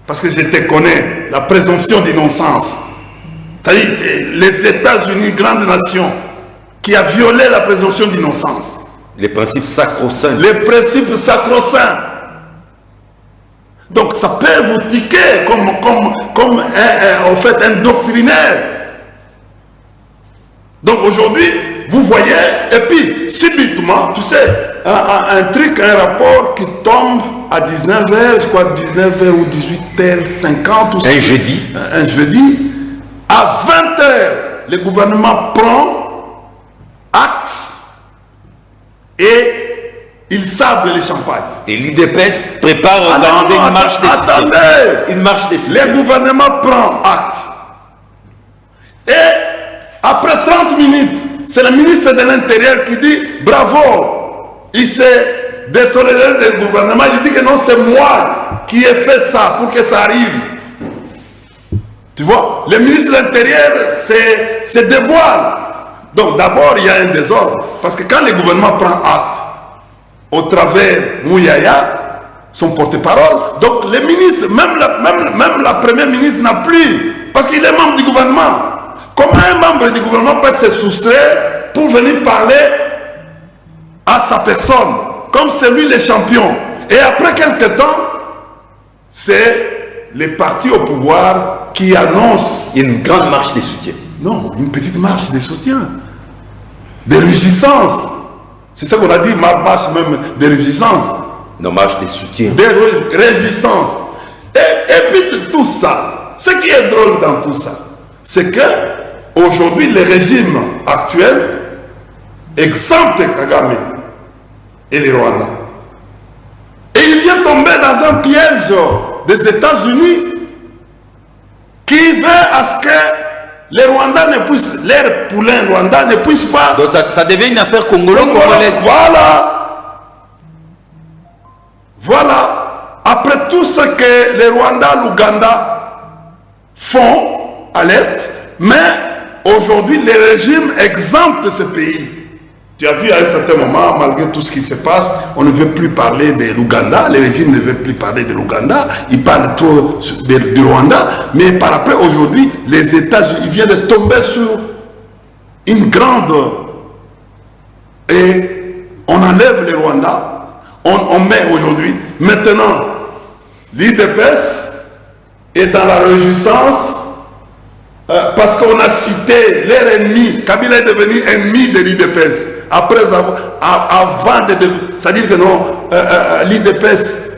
parce que je te connais, la présomption d'innocence. C'est-à-dire les États-Unis, grande nation, qui a violé la présomption d'innocence. Les principes sacro-saints. Les principes sacro-saints. Donc ça peut vous tiquer comme en fait un doctrinaire. Donc aujourd'hui, vous voyez, et puis subitement, tu sais, un rapport qui tombe à 19h, je crois 19h ou 18h50 ou un jeudi. Un jeudi, à 20h, le gouvernement prend acte et il sable les champagnes. Et l'IDPS prépare à organiser une marche des soutiens. Attendez, une marche des soutiens. Le gouvernement prend acte. Et après 30 minutes, c'est le ministre de l'Intérieur qui dit bravo. Il s'est désolidarisé du gouvernement. Il dit que non, c'est moi qui ai fait ça pour que ça arrive. Tu vois, le ministre de l'Intérieur se dévoile. Donc d'abord, il y a un désordre. Parce que quand le gouvernement prend acte, au travers Mouyaya, son porte-parole, donc le ministre, même la première ministre n'a plus, parce qu'il est membre du gouvernement. Comment un membre du gouvernement peut se soustraire pour venir parler à sa personne, comme c'est lui le champion? Et après quelques temps, c'est les partis au pouvoir qui annoncent une grande marche de soutien. Non, une petite marche de soutien, de réjouissance. C'est ça qu'on a dit, marche même de réjouissance. Non, marche de soutien. De réjouissance. Et puis tout ça, ce qui est drôle dans tout ça, c'est que aujourd'hui, le régime actuel exempte Kagame et les Rwandais. Et il vient tomber dans un piège des États-Unis qui veut à ce que les Rwandais ne puissent, leurs poulains Rwandais ne puissent pas. Donc ça devient une affaire congolaise. Voilà. Après tout ce que les Rwandais, l'Ouganda font à l'Est, mais aujourd'hui, les régimes exemptent ce pays. Tu as vu à un certain moment, malgré tout ce qui se passe, on ne veut plus parler de l'Ouganda, les régimes ne veulent plus parler de l'Ouganda, ils parlent trop du Rwanda, mais par après, aujourd'hui, les États-Unis viennent de tomber sur une grande... Et on enlève les Rwandais, on met aujourd'hui, maintenant, l'IDPS est dans la réjouissance, parce qu'on a cité leur ennemi. Kabila est devenu ennemi de l'IDPS. Avant de... C'est-à-dire que non, l'IDPS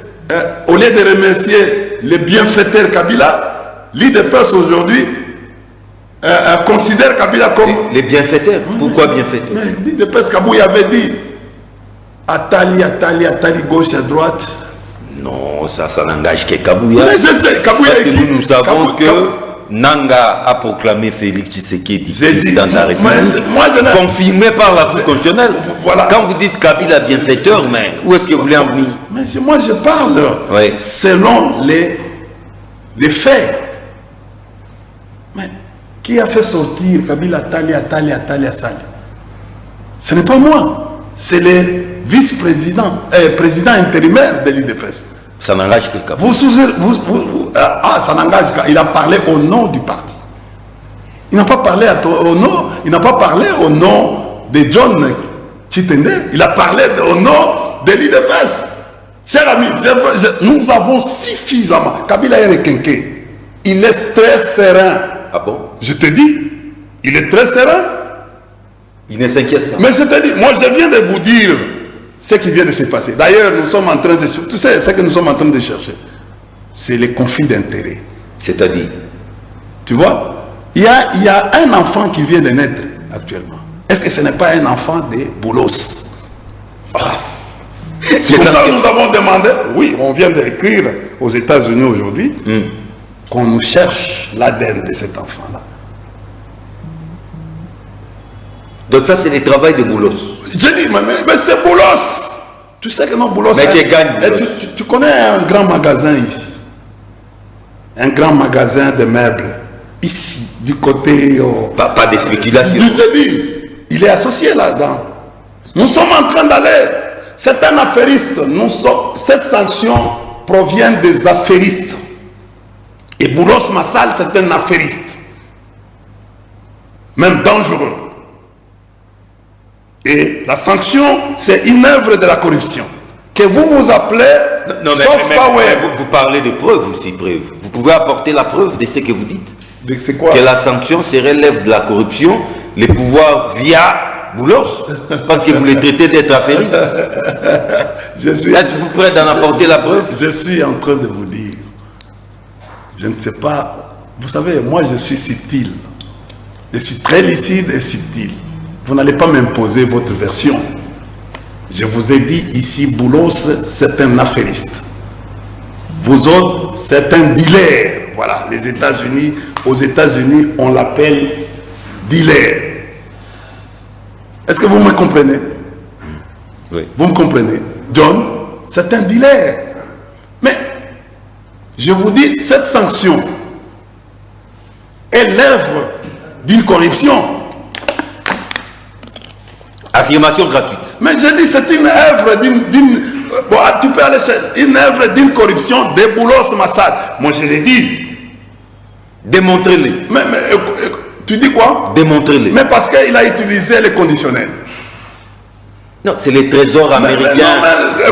au lieu de remercier les bienfaiteurs Kabila, l'IDPS aujourd'hui considère Kabila comme... Les bienfaiteurs. Pourquoi bienfaiteurs? Mais l'IDPS Kabouya avait dit Atali, gauche à droite. Non, ça n'engage que Kabouya. Mais c'est Kabouya parce que nous savons que Nanga a proclamé Félix Tshisekedi président de la République, confirmé par la Cour constitutionnelle. Voilà. Quand vous dites Kabila bienfaiteur, mais où est-ce que vous voulez en venir? Mais moi je parle selon les faits. Mais qui a fait sortir Kabila Atali Sali? Ce n'est pas moi, c'est les vice-présidents, président intérimaire de l'IDPS. Ça n'engage que Kabila. Ça n'engage qu'à. Il a parlé au nom du parti. Il n'a pas parlé au nom de John Chitende. Il a parlé au nom de l'IDPS. Chers amis, nous avons suffisamment. Kabila est requinqué. Il est très serein. Ah bon? Je te dis, il est très serein. Il ne s'inquiète pas. Mais je te dis, moi je viens de vous dire ce qui vient de se passer. D'ailleurs, nous sommes en train de... Tu sais, ce que nous sommes en train de chercher, c'est les conflits d'intérêts. C'est-à-dire? Tu vois, il y a un enfant qui vient de naître actuellement. Est-ce que ce n'est pas un enfant de Boulos? C'est pour ça que nous avons demandé, oui, on vient d'écrire aux États-Unis aujourd'hui, qu'on nous cherche l'ADN de cet enfant-là. Donc ça, c'est le travail de Boulos. J'ai dit, mais c'est Boulos. Tu sais que non, Boulos... Mais qui gagne Boulos? Tu connais un grand magasin ici? Un grand magasin de meubles. Ici, du côté... Pas de spéculation. Je te dis, il est associé là-dedans. Nous sommes en train d'aller... C'est un affairiste. Cette sanction provient des affairistes. Et Boulos Massal, c'est un affairiste. Même dangereux. Et la sanction, c'est une œuvre de la corruption. Que vous appelez soft power. Vous parlez de preuves aussi, preuves. Vous pouvez apporter la preuve de ce que vous dites. C'est quoi? Que la sanction serait l'œuvre de la corruption, les pouvoirs via Boulos, parce que vous les traitez d'être affairistes. Êtes-vous prêt d'en apporter la preuve? Je suis en train de vous dire. Je ne sais pas. Vous savez, moi je suis subtil. Je suis très lucide et subtil. Vous n'allez pas m'imposer votre version. Je vous ai dit ici, Boulos, c'est un affairiste. Vous autres, c'est un dealer. Voilà, les États-Unis, aux États-Unis, on l'appelle dealer. Est-ce que vous me comprenez? Oui. Vous me comprenez? John, c'est un dealer. Mais, je vous dis, cette sanction est l'œuvre d'une corruption. Affirmation gratuite. Mais je dis, c'est une œuvre d'une... Bon, tu peux aller chercher une œuvre d'une corruption de Boulos Massal. Moi, je l'ai dit. Démontrez-les. Mais tu dis quoi? Démontrez-les. Mais parce qu'il a utilisé les conditionnels. Non, c'est les trésors américains.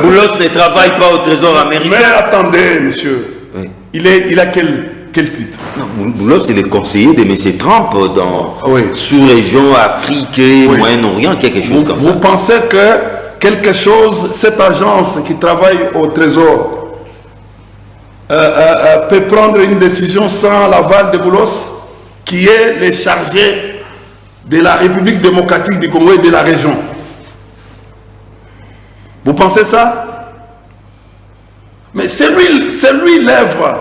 Boulos ne travaille pas au trésor américain. Mais attendez, monsieur. Oui. Il a quel titre? Non, Boulos, c'est le conseiller de M. Trump dans oui. sous-région Afrique et oui. Moyen-Orient, quelque chose comme ça. Vous pensez que quelque chose, cette agence qui travaille au trésor, peut prendre une décision sans l'aval de Boulos, qui est le chargé de la République démocratique du Congo et de la région? Vous pensez ça? Mais c'est lui l'œuvre.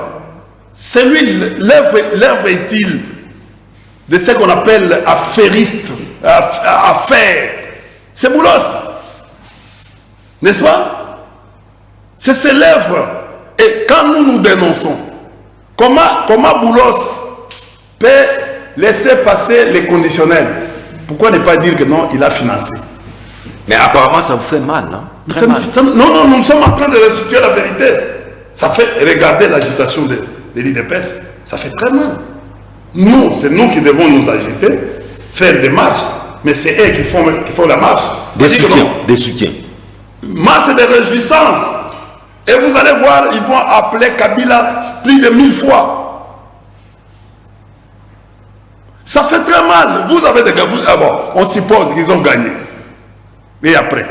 C'est lui l'œuvre est-il de ce qu'on appelle affairiste, affaire. C'est Boulos. N'est-ce pas? C'est l'œuvre. Et quand nous dénonçons, comment Boulos peut laisser passer les conditionnels? Pourquoi ne pas dire que non, il a financé? Mais apparemment, ça vous fait mal, hein? Non, nous sommes en train de restituer la vérité. Ça fait, regardez l'agitation de l'IDPS, ça fait très mal. C'est nous qui devons nous agiter, faire des marches, mais c'est eux qui font la marche. Des soutiens. Marche de réjouissance. Et vous allez voir, ils vont appeler Kabila plus de 1000 fois. Ça fait très mal. Vous avez des gars, on suppose qu'ils ont gagné. Et après?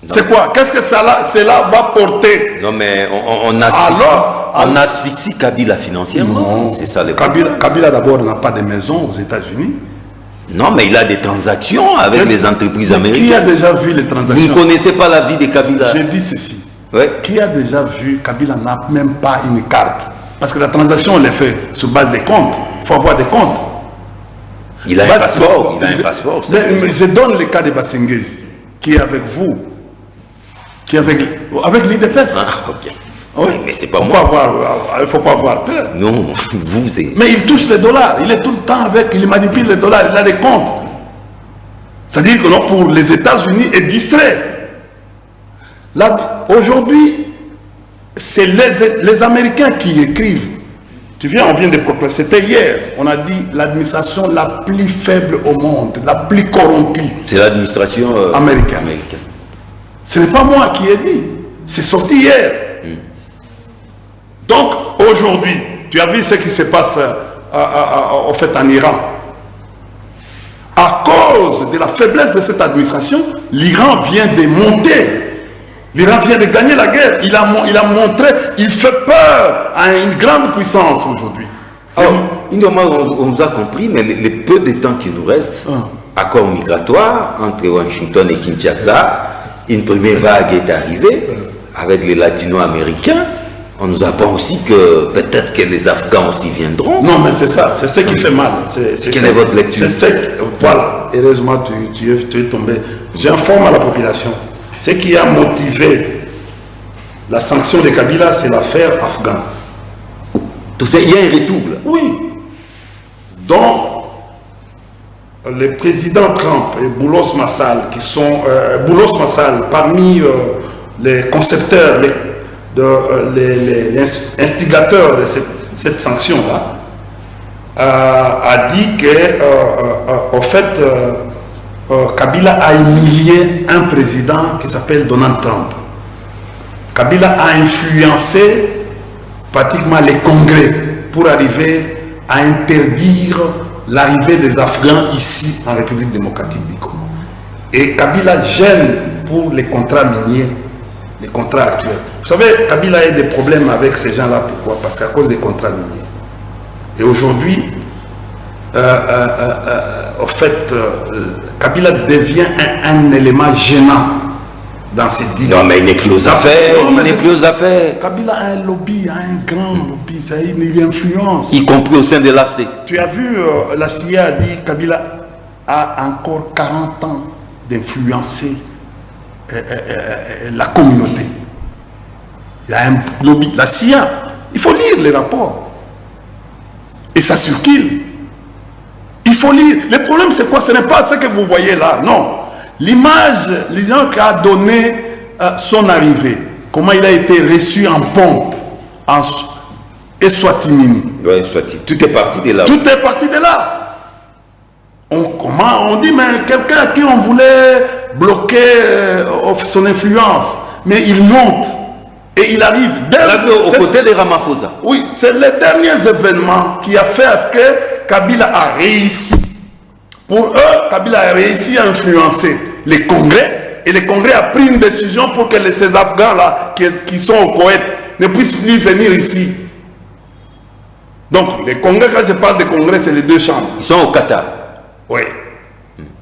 C'est quoi? Qu'est-ce que cela va porter? Non, mais Alors, on asphyxie Kabila financièrement. C'est ça le problème. Kabila d'abord n'a pas de maison aux États-Unis. Non, mais il a des transactions avec les entreprises américaines. Qui a déjà vu les transactions? Vous ne connaissez pas la vie de Kabila? J'ai dit ceci. Ouais. Qui a déjà vu? Kabila n'a même pas une carte. Parce que la transaction, on les fait sur base des comptes. Il faut avoir des comptes. Il a un passeport. Il a un passeport. Mais je donne le cas de Bassengezi, qui est avec vous, qui est avec l'IDPS. Ah, ok. Oui, mais c'est pas moi. Il ne faut pas avoir peur. Non, vous êtes... Mais il touche les dollars. Il est tout le temps avec, il manipule les dollars, il a des comptes. C'est-à-dire que non, pour les États-Unis, est distrait. Là, aujourd'hui, c'est les Américains qui écrivent. On vient de proposer, c'était hier, on a dit l'administration la plus faible au monde, la plus corrompue. C'est l'administration américaine. Ce n'est pas moi qui ai dit, c'est sorti hier. Donc aujourd'hui, tu as vu ce qui se passe en fait en Iran. À cause de la faiblesse de cette administration, l'Iran vient de monter. L'Iran vient de gagner la guerre. Il a montré, il fait peur à une grande puissance aujourd'hui. Alors, on nous a compris, mais le peu de temps qui nous reste, accord migratoire entre Washington et Kinshasa, une première vague est arrivée avec les latino-américains. On nous apprend aussi que peut-être que les Afghans aussi viendront. Non, mais c'est ça, c'est ce qui fait mal. Quelle est votre lecture? Voilà, heureusement tu es tombé. J'informe à la population. Ce qui a motivé la sanction de Kabila, c'est l'affaire afghane. Donc il y a un retour là. Oui. Donc, le président Trump et Boulos Massal, qui sont Boulos Massal, parmi les concepteurs, les instigateurs de cette sanction-là, a dit que, en fait, Kabila a humilié un président qui s'appelle Donald Trump. Kabila a influencé pratiquement les congrès pour arriver à interdire l'arrivée des Afghans ici en République démocratique du Congo. Et Kabila gêne pour les contrats miniers, les contrats actuels. Vous savez, Kabila a des problèmes avec ces gens-là. Pourquoi? Parce qu'à cause des contrats miniers. Et aujourd'hui, en fait, Kabila devient un élément gênant dans cette dynamique. Non, mais il n'est plus aux affaires. Il n'est plus aux affaires. Kabila a un lobby, a un grand lobby, ça il influence. Y compris au sein de l'AFC. Tu as vu, la CIA a dit que Kabila a encore 40 ans d'influencer la communauté. Il y a un lobby. La CIA, il faut lire les rapports. Et ça circule. Il faut lire. Le problème, c'est quoi? Ce n'est pas ce que vous voyez là. Non. L'image, les gens qui a donné son arrivée, comment il a été reçu en pompe, en Eswatini. Oui, Eswatini. Tout est parti de là. Tout est parti de là. On dit, mais quelqu'un à qui on voulait bloquer son influence, mais il monte. Et il arrive aux côtés de Ramaphosa. Oui, c'est les derniers événements qui a fait à ce que Kabila a réussi. Pour eux, Kabila a réussi à influencer les congrès. Et le congrès a pris une décision pour que ces Afghans-là qui sont au Koweït ne puissent plus venir ici. Donc, les congrès, quand je parle de congrès, c'est les deux chambres. Ils sont au Qatar. Oui.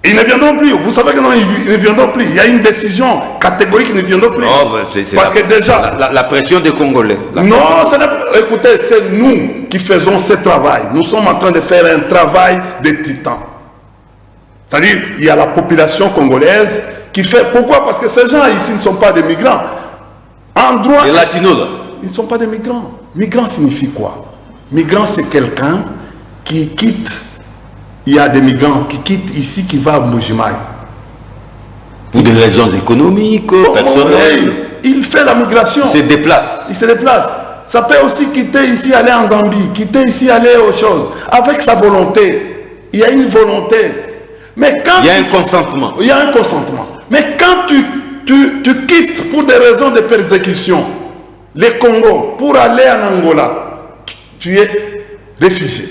Ils ne viendront plus. Vous savez que non, ils ne viendront plus. Il y a une décision catégorique, ils ne viendront plus. Oh, ben parce que déjà... La pression des Congolais. Non, écoutez, c'est nous qui faisons ce travail. Nous sommes en train de faire un travail de titan. C'est-à-dire, il y a la population congolaise qui fait... Pourquoi? Parce que ces gens ici ne sont pas des migrants. En droit... Les latinos, là. Ils ne sont pas des migrants. Migrant signifie quoi? Migrant, c'est quelqu'un qui quitte... Il y a des migrants qui quittent ici, qui vont à Mbujimaï. Pour des raisons économiques, personnelles. Il fait la migration. Il se déplace. Il se déplace. Ça peut aussi quitter ici, aller en Zambie, quitter ici, aller aux choses. Avec sa volonté. Il y a une volonté. Mais quand il y a un consentement. Il y a un consentement. Mais quand tu quittes pour des raisons de persécution, les Congo, pour aller en Angola, tu es réfugié.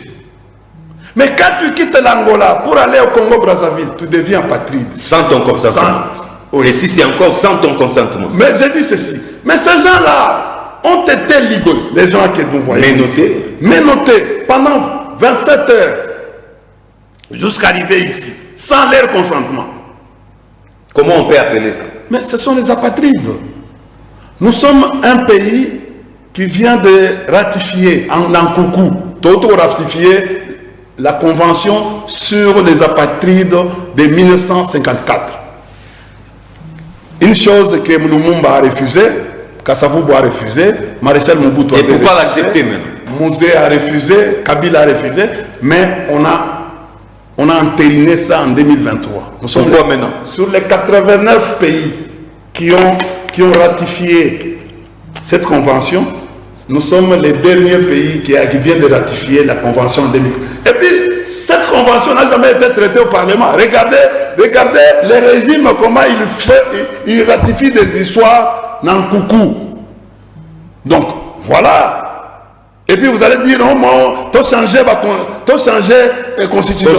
Mais quand tu quittes l'Angola pour aller au Congo-Brazzaville, tu deviens apatride. Sans ton consentement. Et si c'est encore sans ton consentement. Mais j'ai dit ceci. Mais ces gens-là ont été ligolés. Les gens que vous voyez. Menottés pendant 27 heures jusqu'à arriver ici, sans leur consentement. Comment on peut appeler ça? Mais ce sont les apatrides. Nous sommes un pays qui vient de ratifier en coucou, d'auto-ratifier la convention sur les apatrides de 1954. Une chose que Lumumba a refusé, Kasavubu a refusé, Maréchal Mobutu a refusé. Et pourquoi l'accepter maintenant? Mouzé a refusé, Kabila a refusé, mais on a entériné ça en 2023. Nous sommes pourquoi maintenant? Sur les 89 pays qui ont ratifié cette convention, nous sommes les derniers pays qui viennent de ratifier la convention en 2023. Et puis, cette convention n'a jamais été traitée au Parlement. Regardez les régimes, comment ils ratifient des histoires dans le coucou. Donc, voilà. Et puis vous allez dire, non, tout changer la constitution.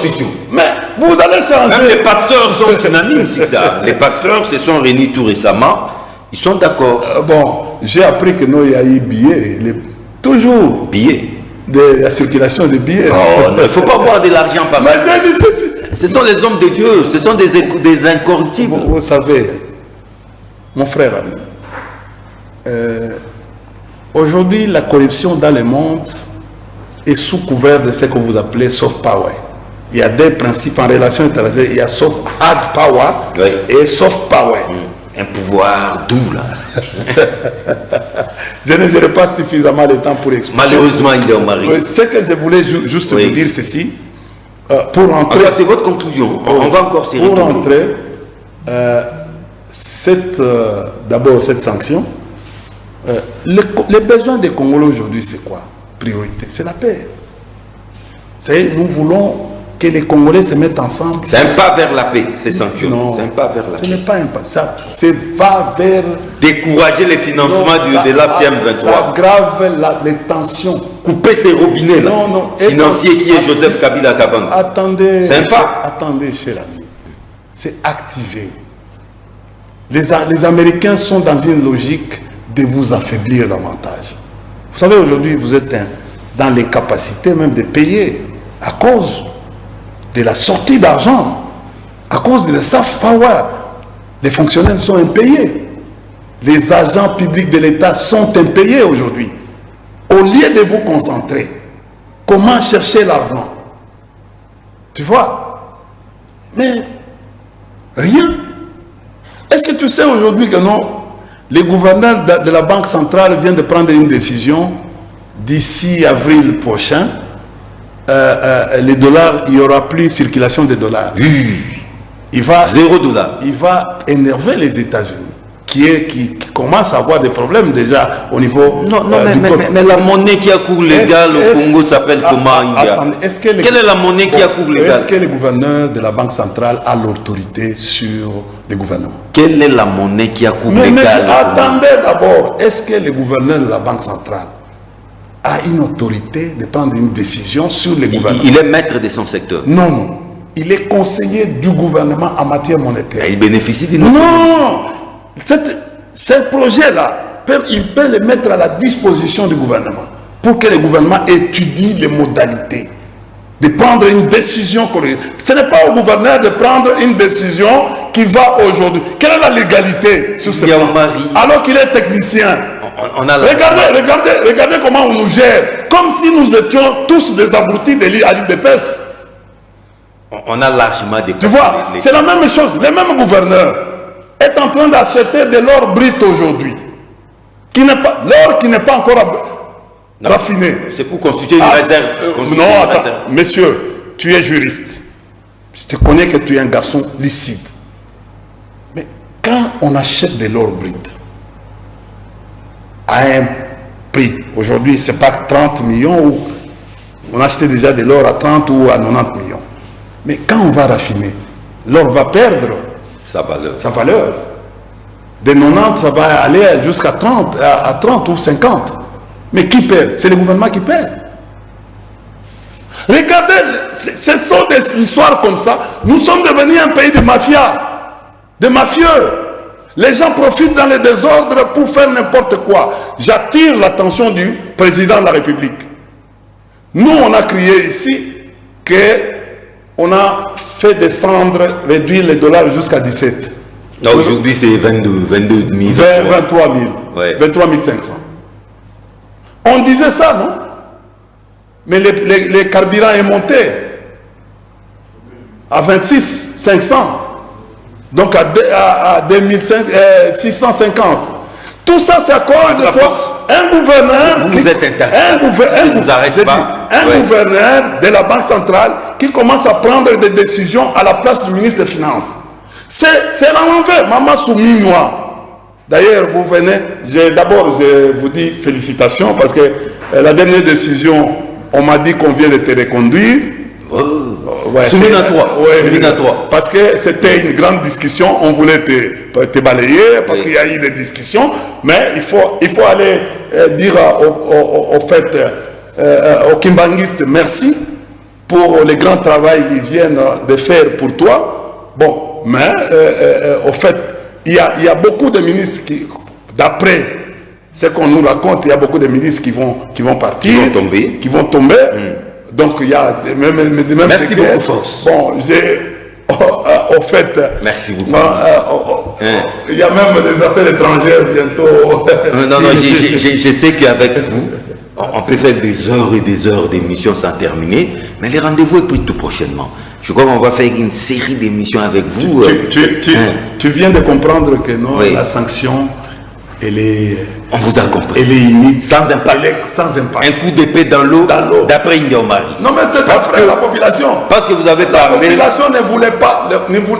Mais vous allez changer. Même les pasteurs sont unanimes, c'est ça. Les pasteurs se sont réunis tout récemment. Ils sont d'accord. Bon, j'ai appris que nous, il y a eu billets. Toujours. Billets. De la circulation de billets. Oh, il ne faut pas avoir de l'argent par là. Mais j'ai dit ceci. Ce sont les hommes de Dieu, ce sont des incorruptibles. Vous savez, mon frère ami, aujourd'hui, la corruption dans le monde est sous couvert de ce que vous appelez soft power. Il y a des principes en relation internationale. Il y a soft hard power et soft power. Un pouvoir doux, là. Je n'ai pas suffisamment de temps pour expliquer. Malheureusement, il est au mari. Ce que je voulais juste vous dire, ceci. Pour rentrer... c'est votre conclusion. On va encore s'y pour rentrer, d'abord, cette sanction, les besoins des Congolais aujourd'hui, c'est quoi? Priorité, c'est la paix. Nous voulons que les Congolais se mettent ensemble. C'est un pas vers la paix, ces sanctions. Non, c'est un pas vers la paix. Ce n'est pas un pas. C'est pas vers... Décourager les financements de la FIM23. Ça aggrave les tensions. Couper ces robinets là, financiers qui est Joseph Kabila Kabange. Attendez, c'est un pas. Attendez, cher ami. C'est activé. Les Américains sont dans une logique de vous affaiblir davantage. Vous savez, aujourd'hui, vous êtes dans les capacités même de payer à cause de la sortie d'argent, à cause de la soft power. Les fonctionnaires sont impayés. Les agents publics de l'État sont impayés aujourd'hui. Au lieu de vous concentrer, comment chercher l'argent? Tu vois? Mais rien. Est-ce que tu sais aujourd'hui que non, les gouverneurs de la Banque centrale viennent de prendre une décision d'ici avril prochain, les dollars, il n'y aura plus circulation de dollars. Il va, $0. Il va énerver les États-Unis, qui commencent à avoir des problèmes déjà au niveau... Non, mais la monnaie qui a cours légal au Congo s'appelle comment? Quelle est la monnaie qui a cours légal? Est-ce que le gouverneur de la Banque centrale a l'autorité sur le gouvernement? Quelle est la monnaie qui a cours légal? Mais attendez d'abord, est-ce que le gouverneur de la Banque centrale a une autorité de prendre une décision sur le gouvernement? Il est maître de son secteur. Non. Il est conseiller du gouvernement en matière monétaire. Il bénéficie d'une... Non. Ce projet-là, il peut le mettre à la disposition du gouvernement pour que le gouvernement étudie les modalités de prendre une décision correcte. Ce n'est pas au gouverneur de prendre une décision qui va aujourd'hui. Quelle est la légalité sur ce plan? Alors qu'il est technicien. Regardez comment on nous gère. Comme si nous étions tous des abrutis de l'IDPS. On a largement des... Tu vois, c'est la même chose. Le même gouverneur est en train d'acheter de l'or brut aujourd'hui. L'or qui n'est pas encore raffiné. C'est pour constituer une réserve. Monsieur, tu es juriste. Je te connais que tu es un garçon licite. Mais quand on achète de l'or brut à un prix, aujourd'hui, ce n'est pas 30 millions, ou on achetait déjà de l'or à 30 ou à 90 millions. Mais quand on va raffiner, l'or va perdre sa valeur. De 90, ça va aller jusqu'à 30 ou 50. Mais qui perd? C'est le gouvernement qui perd. Regardez, ce sont des histoires comme ça. Nous sommes devenus un pays de mafia. de mafieux. Les gens profitent dans les désordres pour faire n'importe quoi. J'attire l'attention du président de la République. Nous, on a crié ici qu'on a fait descendre, réduire les dollars jusqu'à 17. Aujourd'hui, c'est 22 000. 23 000. Ouais. 23 500. On disait ça, non? Mais les carburants est monté à 26 500. Donc à 2650. Tout ça, c'est à cause de quoi? Un gouverneur, gouverneur de la Banque centrale qui commence à prendre des décisions à la place du ministre des Finances. C'est l'envers, Maman Souminois. D'ailleurs, vous venez, d'abord, je vous dis félicitations parce que la dernière décision, on m'a dit qu'on vient de te reconduire. Ouais, parce que c'était une grande discussion, on voulait te balayer parce qu'il y a eu des discussions, mais il faut aller dire aux Kimbanguistes merci pour le grand travail qu'ils viennent de faire pour toi. Bon, mais au fait, il y a beaucoup de ministres qui, d'après ce qu'on nous raconte, il y a beaucoup de ministres qui vont partir, qui vont tomber. Donc il y a même merci beaucoup, Force. Bon, au fait, merci beaucoup. Il y a même des affaires étrangères bientôt. Non, je sais qu'avec vous, on peut faire des heures et des heures d'émissions sans terminer, mais les rendez-vous est pris tout prochainement. Je crois qu'on va faire une série d'émissions avec vous. Tu viens de comprendre que non, la sanction, elle est... On vous a compris. Elle est unique. Sans impact. Un coup d'épée dans l'eau, d'après India Omari. Non, mais c'est d'après la population. Parce que vous avez parlé... La population ne voulait pas...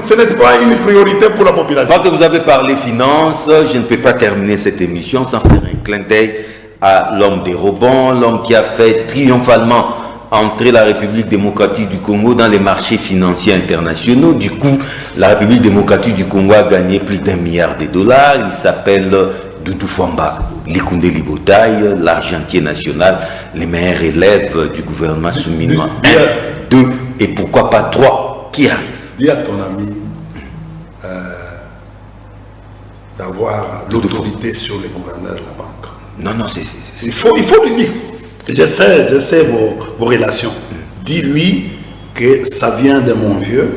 ce n'était pas une priorité pour la population. Parce que vous avez parlé finances, je ne peux pas terminer cette émission sans faire un clin d'œil à l'homme des rebonds, l'homme qui a fait triomphalement entrer la République démocratique du Congo dans les marchés financiers internationaux. Du coup, la République démocratique du Congo a gagné plus d'1 milliard de dollars. Il s'appelle Doudou Famba, Likunde Libotaï, l'argentier national, les meilleurs élèves du gouvernement souminois. 1, 2 et pourquoi pas 3 qui arrivent. Dis à ton ami d'avoir l'autorité sur les gouverneurs de la banque. Non, c'est... Il faut lui dire. Je sais vos relations. Dis-lui que ça vient de mon vieux,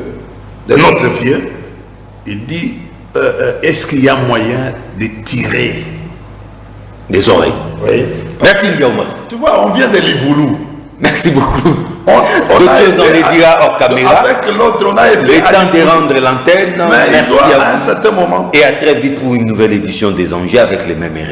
de notre vieux. Il dit, est-ce qu'il y a moyen de tirer des oreilles? Oui. Merci, Ndiaouma. Tu vois, on vient de Livoulou. Merci beaucoup. On les dira hors caméra. Avec l'autre, on a été... Le temps de rendre l'antenne. Mais merci à un certain moment. Et à très vite pour une nouvelle édition des Enjeux avec les mêmes règles.